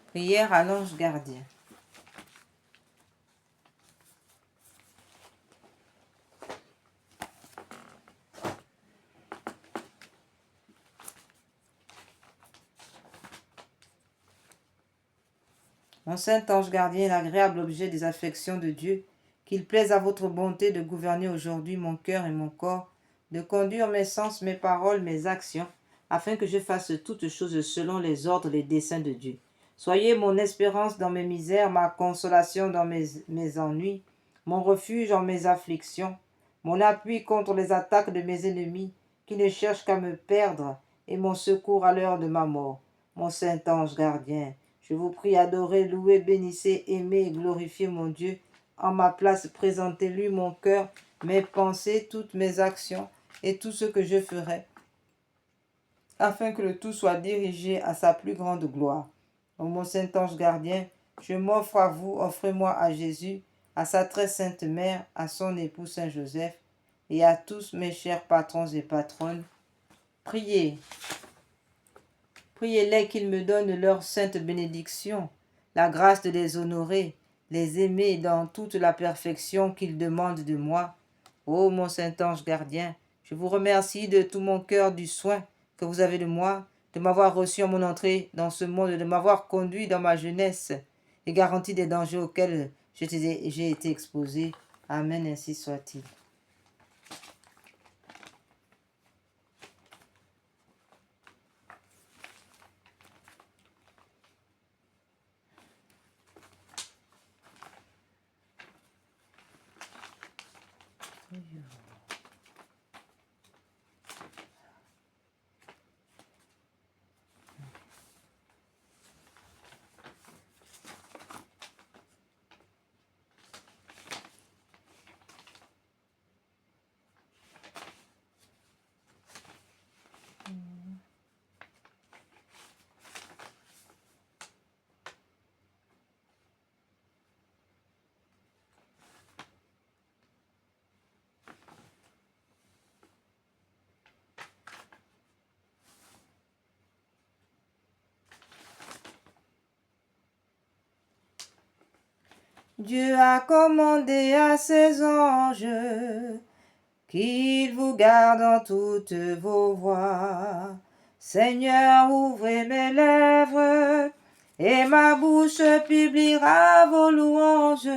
Prière à l'ange gardien. Mon saint ange gardien, l'agréable objet des affections de Dieu, qu'il plaise à votre bonté de gouverner aujourd'hui mon cœur et mon corps, de conduire mes sens, mes paroles, mes actions, afin que je fasse toutes choses selon les ordres et les desseins de Dieu. Soyez mon espérance dans mes misères, ma consolation dans mes ennuis, mon refuge en mes afflictions, mon appui contre les attaques de mes ennemis, qui ne cherchent qu'à me perdre, et mon secours à l'heure de ma mort. Mon saint ange gardien, je vous prie, adorez, louez, bénissez, aimez et glorifiez mon Dieu. En ma place, présentez-lui mon cœur, mes pensées, toutes mes actions et tout ce que je ferai, afin que le tout soit dirigé à sa plus grande gloire. Ô mon saint ange gardien, je m'offre à vous, offrez-moi à Jésus, à sa très sainte mère, à son époux Saint Joseph, et à tous mes chers patrons et patronnes. Priez. Priez-les qu'ils me donnent leur sainte bénédiction, la grâce de les honorer, les aimer dans toute la perfection qu'ils demandent de moi. Ô mon Saint-Ange gardien, je vous remercie de tout mon cœur du soin que vous avez de moi, de m'avoir reçu en mon entrée dans ce monde, de m'avoir conduit dans ma jeunesse et garanti des dangers auxquels j'ai été exposé. Amen, ainsi soit-il. Dieu a commandé à ses anges qu'ils vous gardent en toutes vos voies. Seigneur, ouvrez mes lèvres, et ma bouche publiera vos louanges.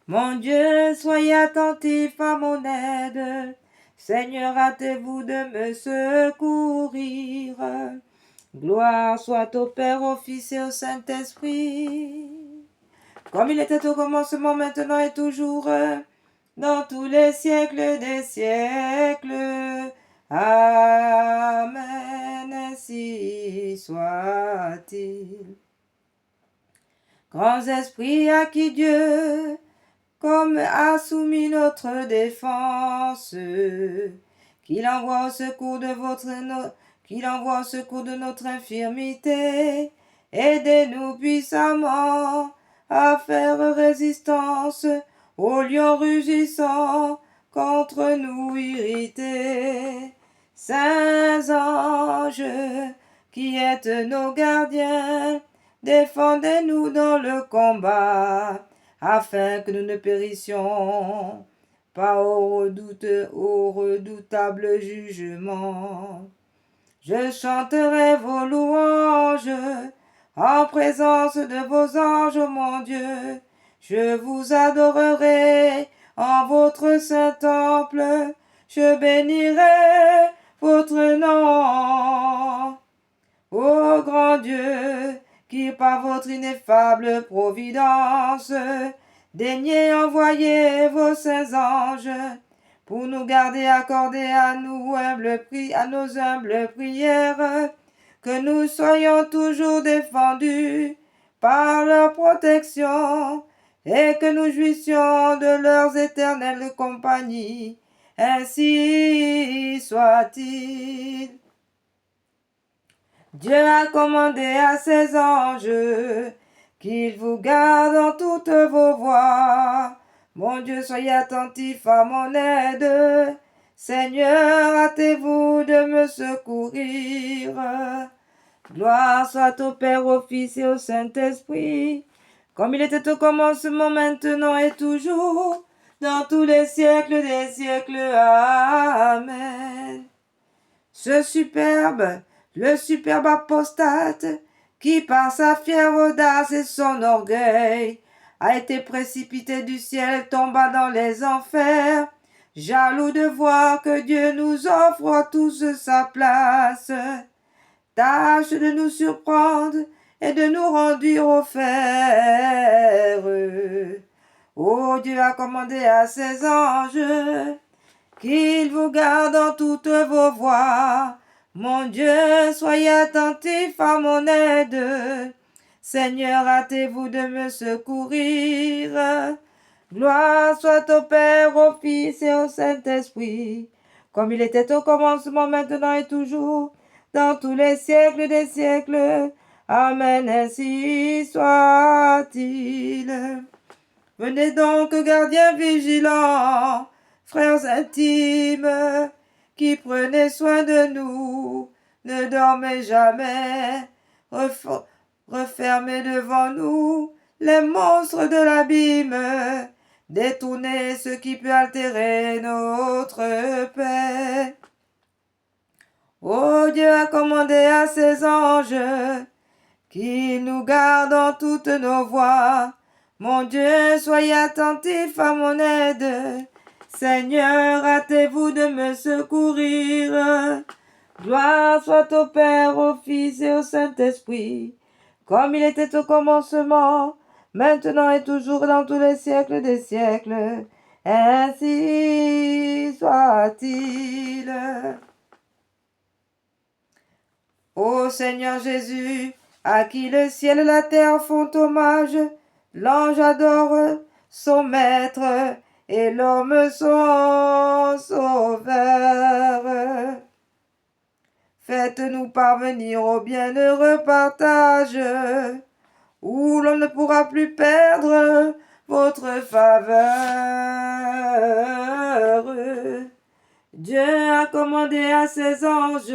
Mon Dieu, soyez attentif à mon aide. Seigneur, hâtez-vous de me secourir. Gloire soit au Père, au Fils et au Saint-Esprit, comme il était au commencement, maintenant et toujours, dans tous les siècles des siècles. Amen, ainsi soit-il. Grands esprits à qui Dieu, comme a soumis notre défense, qu'il envoie au secours de notre infirmité, aidez-nous puissamment à faire résistance aux lions rugissants contre nous irrités. Saints anges, qui êtes nos gardiens, défendez-nous dans le combat, afin que nous ne périssions pas au redoutable jugement. Je chanterai vos louanges en présence de vos anges, mon Dieu. Je vous adorerai en votre saint temple. Je bénirai votre nom. Ô grand Dieu, qui par votre ineffable providence, daignez envoyer vos saints anges pour nous garder, accorder à nos humbles prières, que nous soyons toujours défendus par leur protection et que nous jouissions de leurs éternelles compagnies. Ainsi soit-il. Dieu a commandé à ses anges qu'ils vous gardent en toutes vos voies. Mon Dieu, soyez attentifs à mon aide. Seigneur, hâtez-vous de me secourir. Gloire soit au Père, au Fils et au Saint-Esprit, comme il était au commencement, maintenant et toujours, dans tous les siècles des siècles. Amen. Le superbe apostate, qui par sa fière audace et son orgueil a été précipité du ciel, tomba dans les enfers, jaloux de voir que Dieu nous offre à tous sa place. Tâche de nous surprendre et de nous renduire au fer. Ô Dieu a commandé à ses anges qu'ils vous gardent en toutes vos voies. Mon Dieu, soyez attentifs à mon aide. Seigneur, hâtez-vous de me secourir. Gloire soit au Père, au Fils et au Saint-Esprit, comme il était au commencement, maintenant et toujours, dans tous les siècles des siècles. Amen, ainsi soit-il. Venez donc, gardiens vigilants, frères intimes, qui prenez soin de nous, ne dormez jamais, refermez devant nous les monstres de l'abîme, détourner ce qui peut altérer notre paix. Oh, Dieu a commandé à ses anges qu'ils nous gardent en toutes nos voies. Mon Dieu, soyez attentifs à mon aide. Seigneur, hâtez-vous de me secourir. Gloire soit au Père, au Fils et au Saint-Esprit, comme il était au commencement, maintenant et toujours dans tous les siècles des siècles. Ainsi soit-il. Ô Seigneur Jésus, à qui le ciel et la terre font hommage, l'ange adore son maître et l'homme son sauveur. Faites-nous parvenir au bienheureux partage, où l'on ne pourra plus perdre votre faveur. Dieu a commandé à ses anges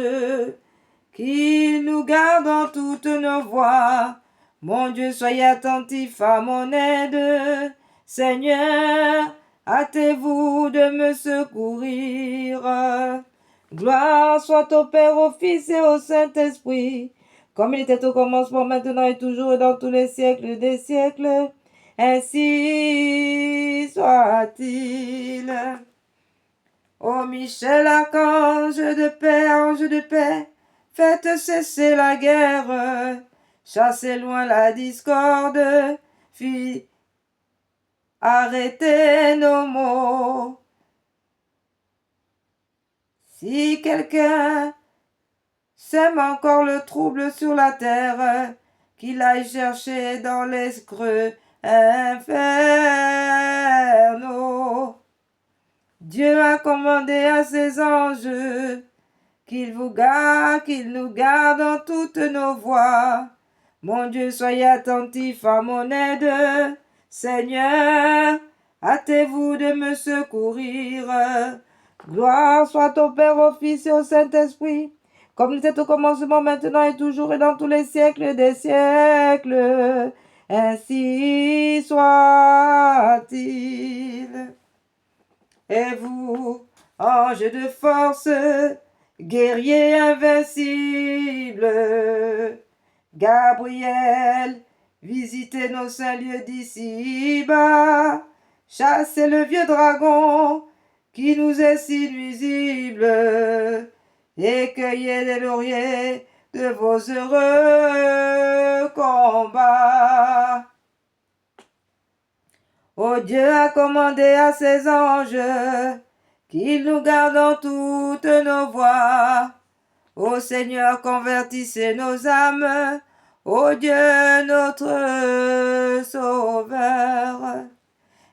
qu'ils nous gardent en toutes nos voies. Mon Dieu, soyez attentifs à mon aide. Seigneur, hâtez-vous de me secourir. Gloire soit au Père, au Fils et au Saint-Esprit, comme il était au commencement, maintenant et toujours et dans tous les siècles des siècles. Ainsi soit-il. Ô Michel, archange de paix, ange de paix, faites cesser la guerre, chassez loin la discorde, arrêtez nos maux. Si quelqu'un sème encore le trouble sur la terre, qu'il aille chercher dans les creux infernaux. Dieu a commandé à ses anges qu'ils nous gardent en toutes nos voies. Mon Dieu, soyez attentifs à mon aide. Seigneur, hâtez-vous de me secourir. Gloire soit au Père, au Fils et au Saint-Esprit, comme il était au commencement, maintenant et toujours et dans tous les siècles des siècles. Ainsi soit-il. Et vous, anges de force, guerriers invincibles, Gabriel, visitez nos saints lieux d'ici-bas, chassez le vieux dragon qui nous est si nuisible, et cueillez les lauriers de vos heureux combats. Oh, Dieu a commandé à ses anges qu'ils nous gardent en toutes nos voies. Ô Seigneur, convertissez nos âmes, ô Dieu notre Sauveur,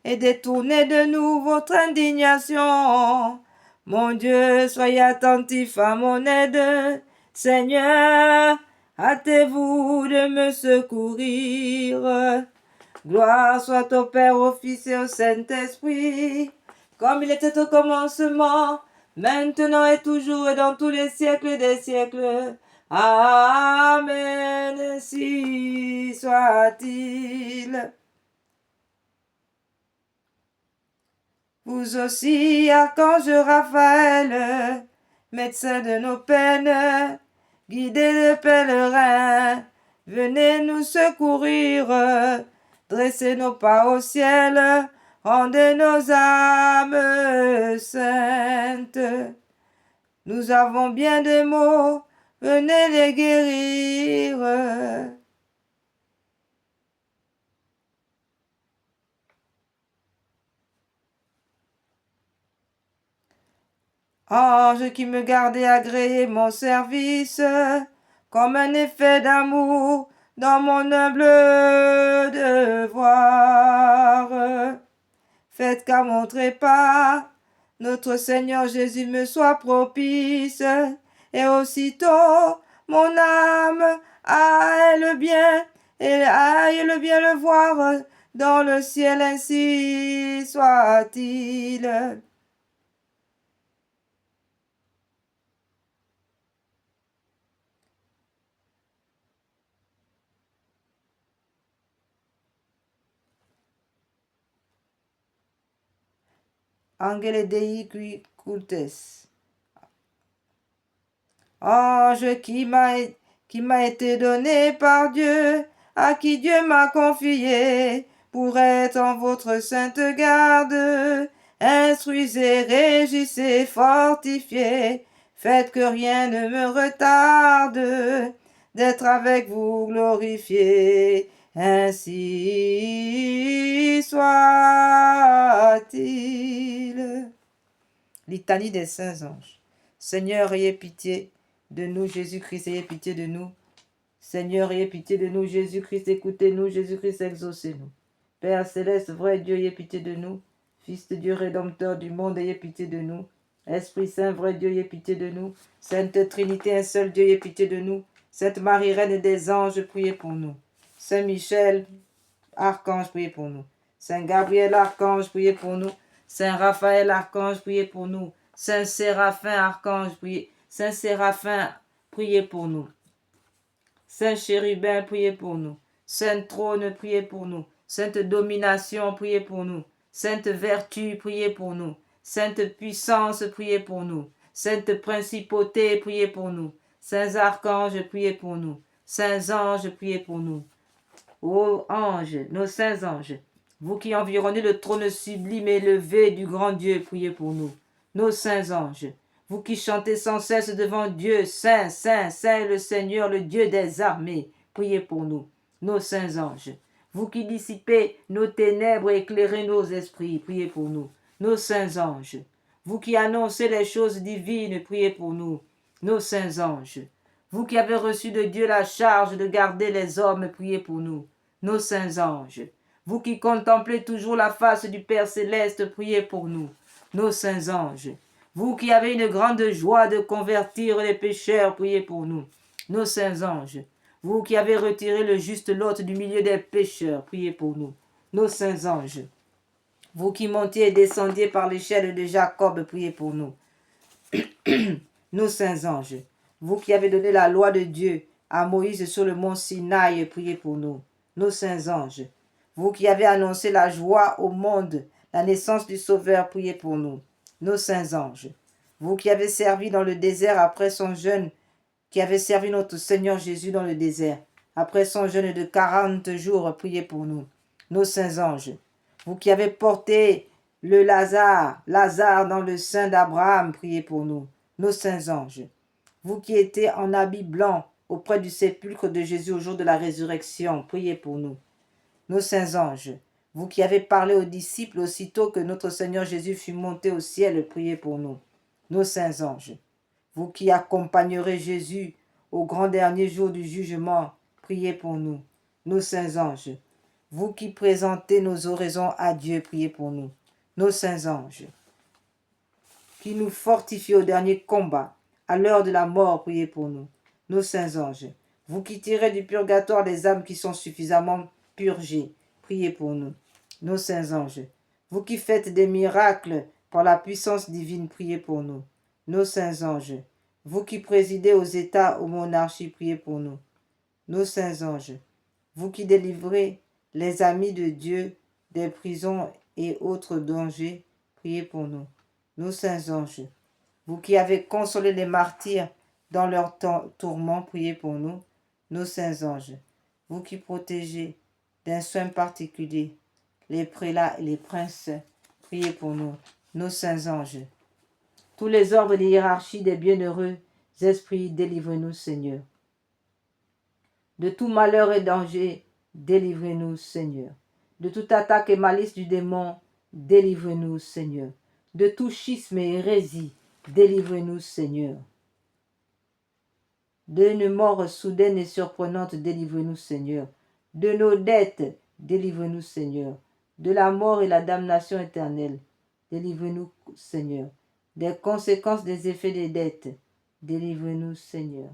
et détournez de nous votre indignation. Mon Dieu, soyez attentifs à mon aide. Seigneur, hâtez-vous de me secourir. Gloire soit au Père, au Fils et au Saint-Esprit, comme il était au commencement, maintenant et toujours et dans tous les siècles des siècles. Amen, ainsi soit-il. Vous aussi, archange Raphaël, médecin de nos peines, guidez les pèlerins, venez nous secourir. Dressez nos pas au ciel, rendez nos âmes saintes. Nous avons bien des maux, venez les guérir. Ange qui me gardez agréez mon service, comme un effet d'amour dans mon humble devoir. Faites qu'à mon trépas, notre Seigneur Jésus me soit propice, et aussitôt mon âme aille le bien, et aille le bien le voir dans le ciel, ainsi soit-il. Angele Dei qui cultes. Ange qui m'a été donné par Dieu, à qui Dieu m'a confié, pour être en votre sainte garde. Instruisez, régissez, fortifiez, faites que rien ne me retarde, d'être avec vous glorifié. Ainsi soit-il. Litanie des saints anges. Seigneur, ayez pitié de nous, Jésus-Christ, ayez pitié de nous. Seigneur, ayez pitié de nous, Jésus-Christ, écoutez-nous, Jésus-Christ, exaucez-nous. Père céleste, vrai Dieu, ayez pitié de nous. Fils de Dieu, rédempteur du monde, ayez pitié de nous. Esprit Saint, vrai Dieu, ayez pitié de nous. Sainte Trinité, un seul Dieu, ayez pitié de nous. Sainte Marie, Reine des anges, priez pour nous. Saint Michel, Archange, priez pour nous. Saint Gabriel, Archange, priez pour nous. Saint Raphaël, Archange, priez pour nous. Saint Séraphin, Archange, priez. Saint Séraphin, priez pour nous. Saint Chérubin, priez pour nous. Saint Trône, priez pour nous. Sainte Domination, priez pour nous. Sainte Vertu, priez pour nous. Sainte Puissance, priez pour nous. Sainte Principauté, priez pour nous. Saints Archanges, priez pour nous. Saints Anges, priez pour nous. Ô anges, nos saints anges, vous qui environnez le trône sublime et élevé du grand Dieu, priez pour nous. Nos saints anges, vous qui chantez sans cesse devant Dieu, Saint, Saint, Saint est le Seigneur, le Dieu des armées, priez pour nous. Nos saints anges, vous qui dissipez nos ténèbres et éclairez nos esprits, priez pour nous. Nos saints anges, vous qui annoncez les choses divines, priez pour nous. Nos saints anges, vous qui avez reçu de Dieu la charge de garder les hommes, priez pour nous. Nos saints anges, vous qui contemplez toujours la face du Père céleste, priez pour nous. Nos saints anges, vous qui avez une grande joie de convertir les pécheurs, priez pour nous. Nos saints anges, vous qui avez retiré le juste Lot du milieu des pécheurs, priez pour nous. Nos saints anges, vous qui montiez et descendiez par l'échelle de Jacob, priez pour nous. Nos saints anges, vous qui avez donné la loi de Dieu à Moïse sur le mont Sinaï, priez pour nous. Nos saints anges, vous qui avez annoncé la joie au monde, la naissance du Sauveur, priez pour nous. Nos saints anges, vous qui avez servi dans le désert après son jeûne, qui avez servi notre Seigneur Jésus dans le désert, après son jeûne de 40 jours, priez pour nous. Nos saints anges, vous qui avez porté le Lazare dans le sein d'Abraham, priez pour nous. Nos saints anges, vous qui étiez en habit blanc auprès du sépulcre de Jésus au jour de la résurrection, priez pour nous. Nos saints anges, vous qui avez parlé aux disciples aussitôt que notre Seigneur Jésus fut monté au ciel, priez pour nous. Nos saints anges, vous qui accompagnerez Jésus au grand dernier jour du jugement, priez pour nous. Nos saints anges, vous qui présentez nos oraisons à Dieu, priez pour nous. Nos saints anges, qui nous fortifie au dernier combat, à l'heure de la mort, priez pour nous. Nos saints anges, vous qui tirez du purgatoire les âmes qui sont suffisamment purgées, priez pour nous. Nos saints anges, vous qui faites des miracles par la puissance divine, priez pour nous. Nos saints anges, vous qui présidez aux États, aux monarchies, priez pour nous. Nos saints anges, vous qui délivrez les amis de Dieu des prisons et autres dangers, priez pour nous. Nos saints anges, vous qui avez consolé les martyrs dans leur tourment, priez pour nous. Nos saints anges, vous qui protégez d'un soin particulier les prélats et les princes, priez pour nous. Nos saints anges, tous les ordres et hiérarchies des bienheureux esprits, délivrez-nous, Seigneur. De tout malheur et danger, délivrez-nous, Seigneur. De toute attaque et malice du démon, délivrez-nous, Seigneur. De tout schisme et hérésie, délivrez-nous, Seigneur. D'une mort soudaine et surprenante, délivrez-nous, Seigneur. De nos dettes, délivrez-nous, Seigneur. De la mort et la damnation éternelle, délivrez-nous, Seigneur. Des conséquences des effets des dettes, délivrez-nous, Seigneur.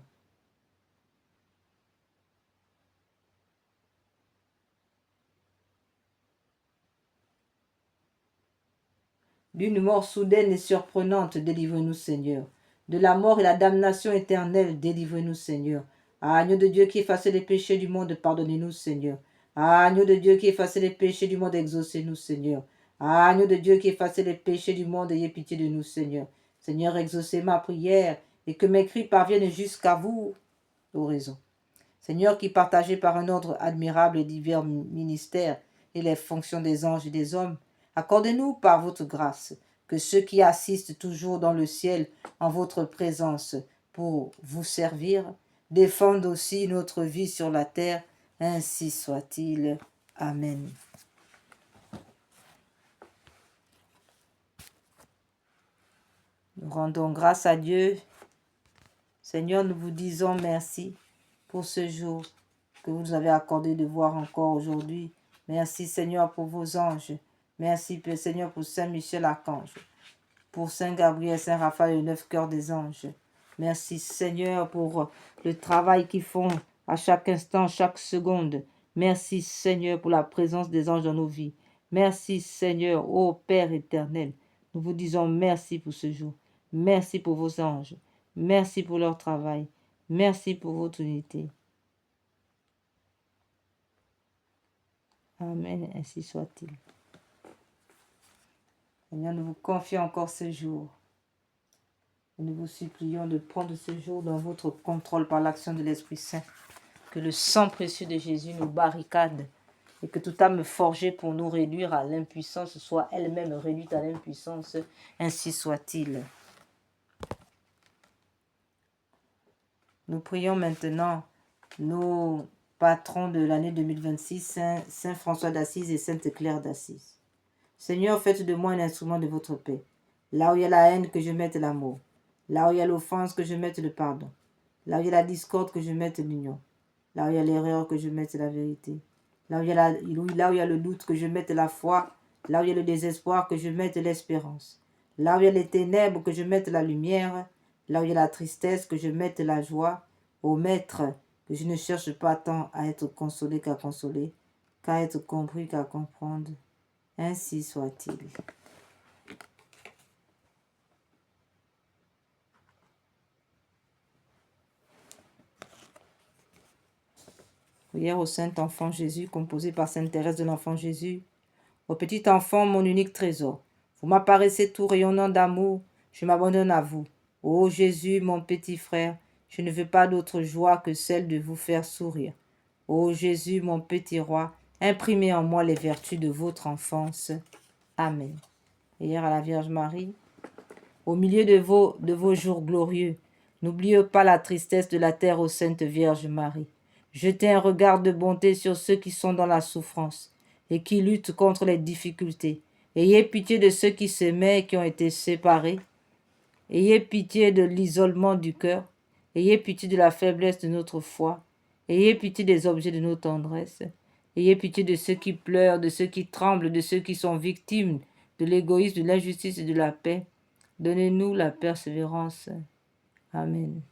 D'une mort soudaine et surprenante, délivrez-nous, Seigneur. De la mort et la damnation éternelle, délivrez-nous, Seigneur. Agneau de Dieu qui efface les péchés du monde, pardonnez-nous, Seigneur. Agneau de Dieu qui efface les péchés du monde, exaucez-nous, Seigneur. Agneau de Dieu qui effacez les péchés du monde, ayez pitié de nous, Seigneur. Seigneur, exaucez ma prière et que mes cris parviennent jusqu'à vous, l'oraison. Seigneur, qui partagez par un ordre admirable les divers ministères et les fonctions des anges et des hommes, accordez-nous par votre grâce que ceux qui assistent toujours dans le ciel en votre présence pour vous servir, défendent aussi notre vie sur la terre, ainsi soit-il. Amen. Nous rendons grâce à Dieu. Seigneur, nous vous disons merci pour ce jour que vous nous avez accordé de voir encore aujourd'hui. Merci Seigneur pour vos anges. Merci Seigneur pour Saint Michel Archange, pour Saint Gabriel, Saint Raphaël, le 9 cœurs des anges. Merci Seigneur pour le travail qu'ils font à chaque instant, chaque seconde. Merci Seigneur pour la présence des anges dans nos vies. Merci Seigneur, ô Père éternel. Nous vous disons merci pour ce jour. Merci pour vos anges. Merci pour leur travail. Merci pour votre unité. Amen, ainsi soit-il. Seigneur, nous vous confions encore ce jour. Et nous vous supplions de prendre ce jour dans votre contrôle par l'action de l'Esprit Saint. Que le sang précieux de Jésus nous barricade et que toute âme forgée pour nous réduire à l'impuissance soit elle-même réduite à l'impuissance. Ainsi soit-il. Nous prions maintenant nos patrons de l'année 2026, Saint François d'Assise et Sainte Claire d'Assise. Seigneur, faites de moi un instrument de votre paix. Là où il y a la haine, que je mette l'amour. Là où il y a l'offense, que je mette le pardon. Là où il y a la discorde, que je mette l'union. Là où il y a l'erreur, que je mette la vérité. Là où il y a le doute, que je mette la foi. Là où il y a le désespoir, que je mette l'espérance. Là où il y a les ténèbres, que je mette la lumière. Là où il y a la tristesse, que je mette la joie. Ô Maître, que je ne cherche pas tant à être consolé qu'à consoler, qu'à être compris qu'à comprendre. Ainsi soit-il. Prière au Saint-Enfant Jésus, composée par Sainte Thérèse de l'Enfant Jésus. Ô petit enfant, mon unique trésor, vous m'apparaissez tout rayonnant d'amour, je m'abandonne à vous. Ô Jésus, mon petit frère, je ne veux pas d'autre joie que celle de vous faire sourire. Ô Jésus, mon petit roi, imprimez en moi les vertus de votre enfance. Amen. Prière à la Vierge Marie. Au milieu de vos jours glorieux, n'oubliez pas la tristesse de la terre, ô Sainte Vierge Marie. Jetez un regard de bonté sur ceux qui sont dans la souffrance et qui luttent contre les difficultés. Ayez pitié de ceux qui s'aimaient et qui ont été séparés. Ayez pitié de l'isolement du cœur. Ayez pitié de la faiblesse de notre foi. Ayez pitié des objets de nos tendresses. Ayez pitié de ceux qui pleurent, de ceux qui tremblent, de ceux qui sont victimes de l'égoïsme, de l'injustice et de la paix. Donnez-nous la persévérance. Amen.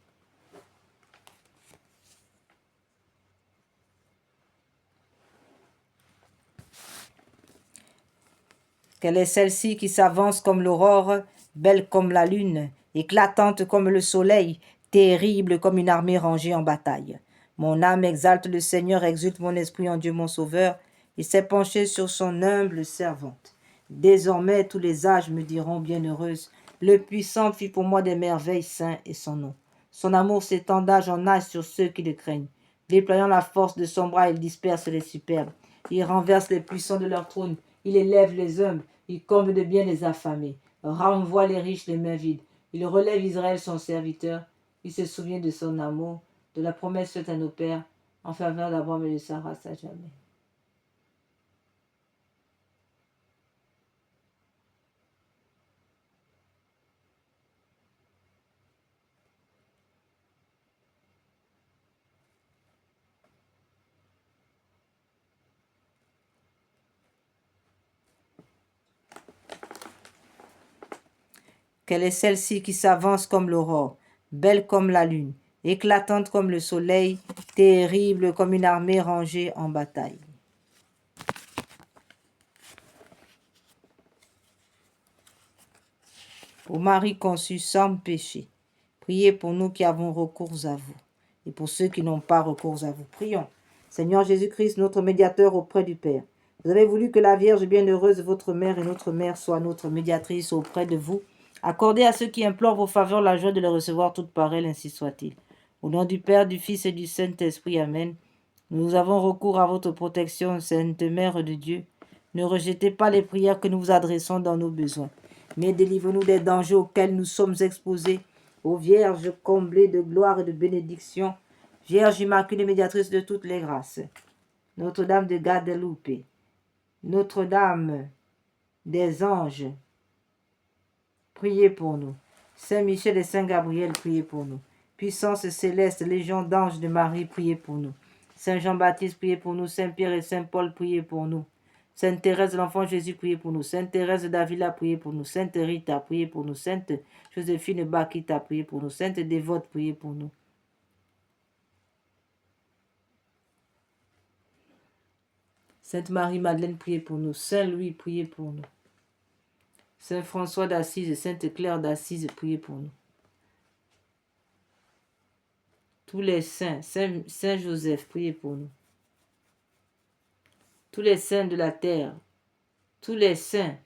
Quelle est celle-ci qui s'avance comme l'aurore, belle comme la lune, éclatante comme le soleil, terrible comme une armée rangée en bataille. Mon âme exalte le Seigneur, exulte mon esprit en Dieu mon Sauveur. Il s'est penché sur son humble servante. Désormais tous les âges me diront bienheureuse. Le puissant fit pour moi des merveilles, saint est son nom. Son amour s'étend d'âge en âge sur ceux qui le craignent. Déployant la force de son bras, il disperse les superbes. Il renverse les puissants de leur trône. Il élève les humbles. Il comble de bien les affamés. Renvoie les riches les mains vides. Il relève Israël son serviteur. Il se souvient de son amour, de la promesse faite à nos pères, en faveur d'Abraham et de Sarah à jamais. Quelle est celle-ci qui s'avance comme l'aurore, belle comme la lune, éclatante comme le soleil, terrible comme une armée rangée en bataille. Ô Marie conçue sans péché, priez pour nous qui avons recours à vous, et pour ceux qui n'ont pas recours à vous. Prions. Seigneur Jésus-Christ, notre médiateur auprès du Père, Vous avez voulu que la Vierge bienheureuse, votre mère et notre mère, soit notre médiatrice auprès de vous. Accordez à ceux qui implorent vos faveurs la joie de les recevoir toutes par elle, ainsi soit-il. Au nom du Père, du Fils et du Saint-Esprit, Amen. Nous avons recours à votre protection, Sainte Mère de Dieu. Ne rejetez pas les prières que nous vous adressons dans nos besoins, mais délivre-nous des dangers auxquels nous sommes exposés. Ô Vierge comblée de gloire et de bénédiction, Vierge immaculée médiatrice de toutes les grâces, Notre-Dame de Guadeloupe, Notre-Dame des anges, priez pour nous. Saint Michel et Saint Gabriel, priez pour nous. Puissance céleste, légion d'anges de Marie, priez pour nous. Saint Jean-Baptiste, priez pour nous. Saint Pierre et Saint Paul, priez pour nous. Sainte Thérèse de l'Enfant Jésus, priez pour nous. Sainte Thérèse d'Avila, priez pour nous. Sainte Rita, priez pour nous. Sainte Joséphine Bakita, priez pour nous. Sainte Dévote, priez pour nous. Sainte Marie-Madeleine, priez pour nous. Saint Louis, priez pour nous. Saint François d'Assise et Sainte Claire d'Assise, priez pour nous. Tous les saints, Saint Joseph, priez pour nous. Tous les saints de la terre, tous les saints,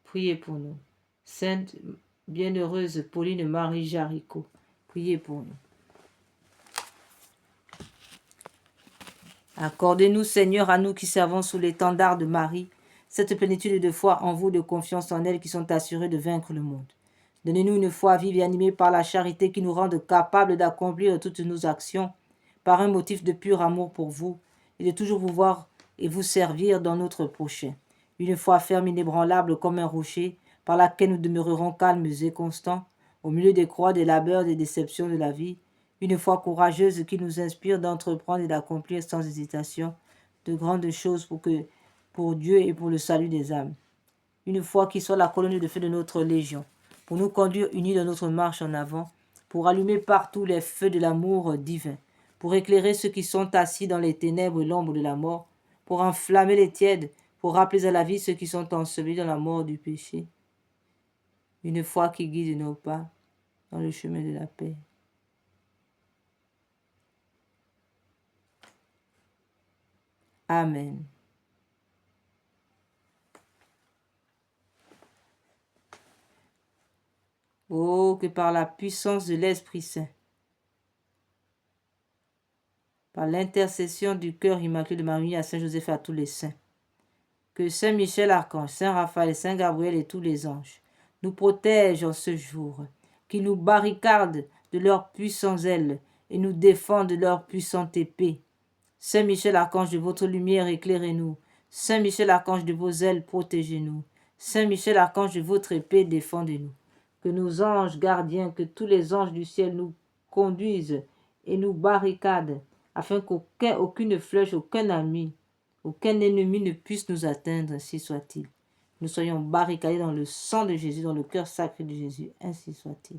priez pour nous. Sainte bienheureuse Pauline Marie Jaricot, priez pour nous. Accordez-nous, Seigneur, à nous qui servons sous l'étendard de Marie, cette plénitude de foi en vous, de confiance en elle, qui sont assurés de vaincre le monde. Donnez-nous une foi vive et animée par la charité qui nous rende capables d'accomplir toutes nos actions par un motif de pur amour pour vous et de toujours vous voir et vous servir dans notre prochain. Une foi ferme, inébranlable comme un rocher, par laquelle nous demeurerons calmes et constants, au milieu des croix, des labeurs, des déceptions de la vie. Une foi courageuse qui nous inspire d'entreprendre et d'accomplir sans hésitation de grandes choses pour Dieu et pour le salut des âmes. Une foi qui soit la colonne de feu de notre légion, pour nous conduire unis dans notre marche en avant, pour allumer partout les feux de l'amour divin, pour éclairer ceux qui sont assis dans les ténèbres et l'ombre de la mort, pour enflammer les tièdes, pour rappeler à la vie ceux qui sont ensevelis dans la mort du péché. Une foi qui guide nos pas dans le chemin de la paix. Amen. Oh, que par la puissance de l'Esprit Saint, par l'intercession du cœur immaculé de Marie à Saint Joseph et à tous les saints, que Saint Michel Archange, Saint Raphaël, Saint Gabriel et tous les anges nous protègent en ce jour, qu'ils nous barricadent de leurs puissantes ailes et nous défendent de leur puissante épée. Saint Michel Archange, de votre lumière, éclairez-nous. Saint Michel Archange, de vos ailes, protégez-nous. Saint Michel Archange, de votre épée, défendez-nous. Que nos anges gardiens, que tous les anges du ciel nous conduisent et nous barricadent, afin qu'aucune flèche, aucun ennemi ne puisse nous atteindre, ainsi soit-il. Nous soyons barricadés dans le sang de Jésus, dans le cœur sacré de Jésus, ainsi soit-il.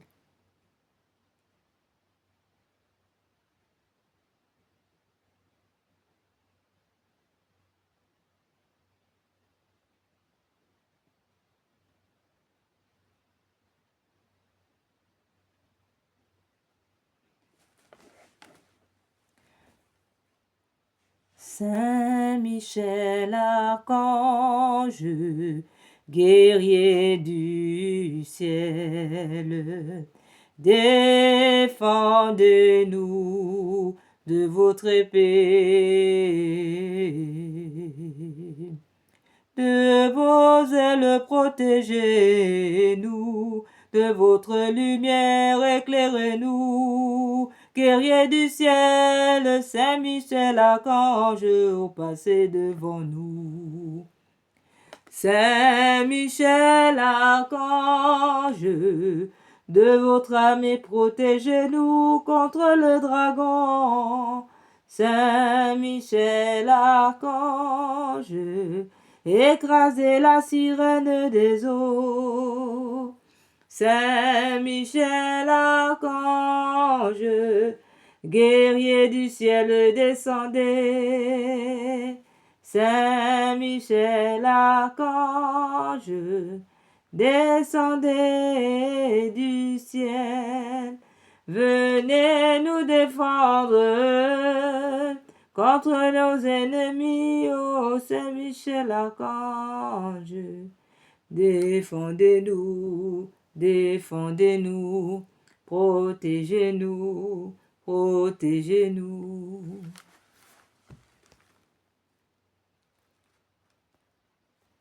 Saint Michel Archange, guerrier du ciel, défendez-nous de votre épée. De vos ailes protégez-nous, de votre lumière éclairez-nous. Guerrier du ciel, Saint Michel Archange, au passé devant nous. Saint Michel Archange, de votre armée protégez-nous contre le dragon. Saint Michel Archange, écrasez la sirène des eaux. Saint Michel Archange, guerrier du ciel, descendez. Saint Michel Archange, descendez du ciel. Venez nous défendre contre nos ennemis, ô Saint-Michel-Archange. Défendez-nous, défendez-nous, protégez-nous, protégez-nous.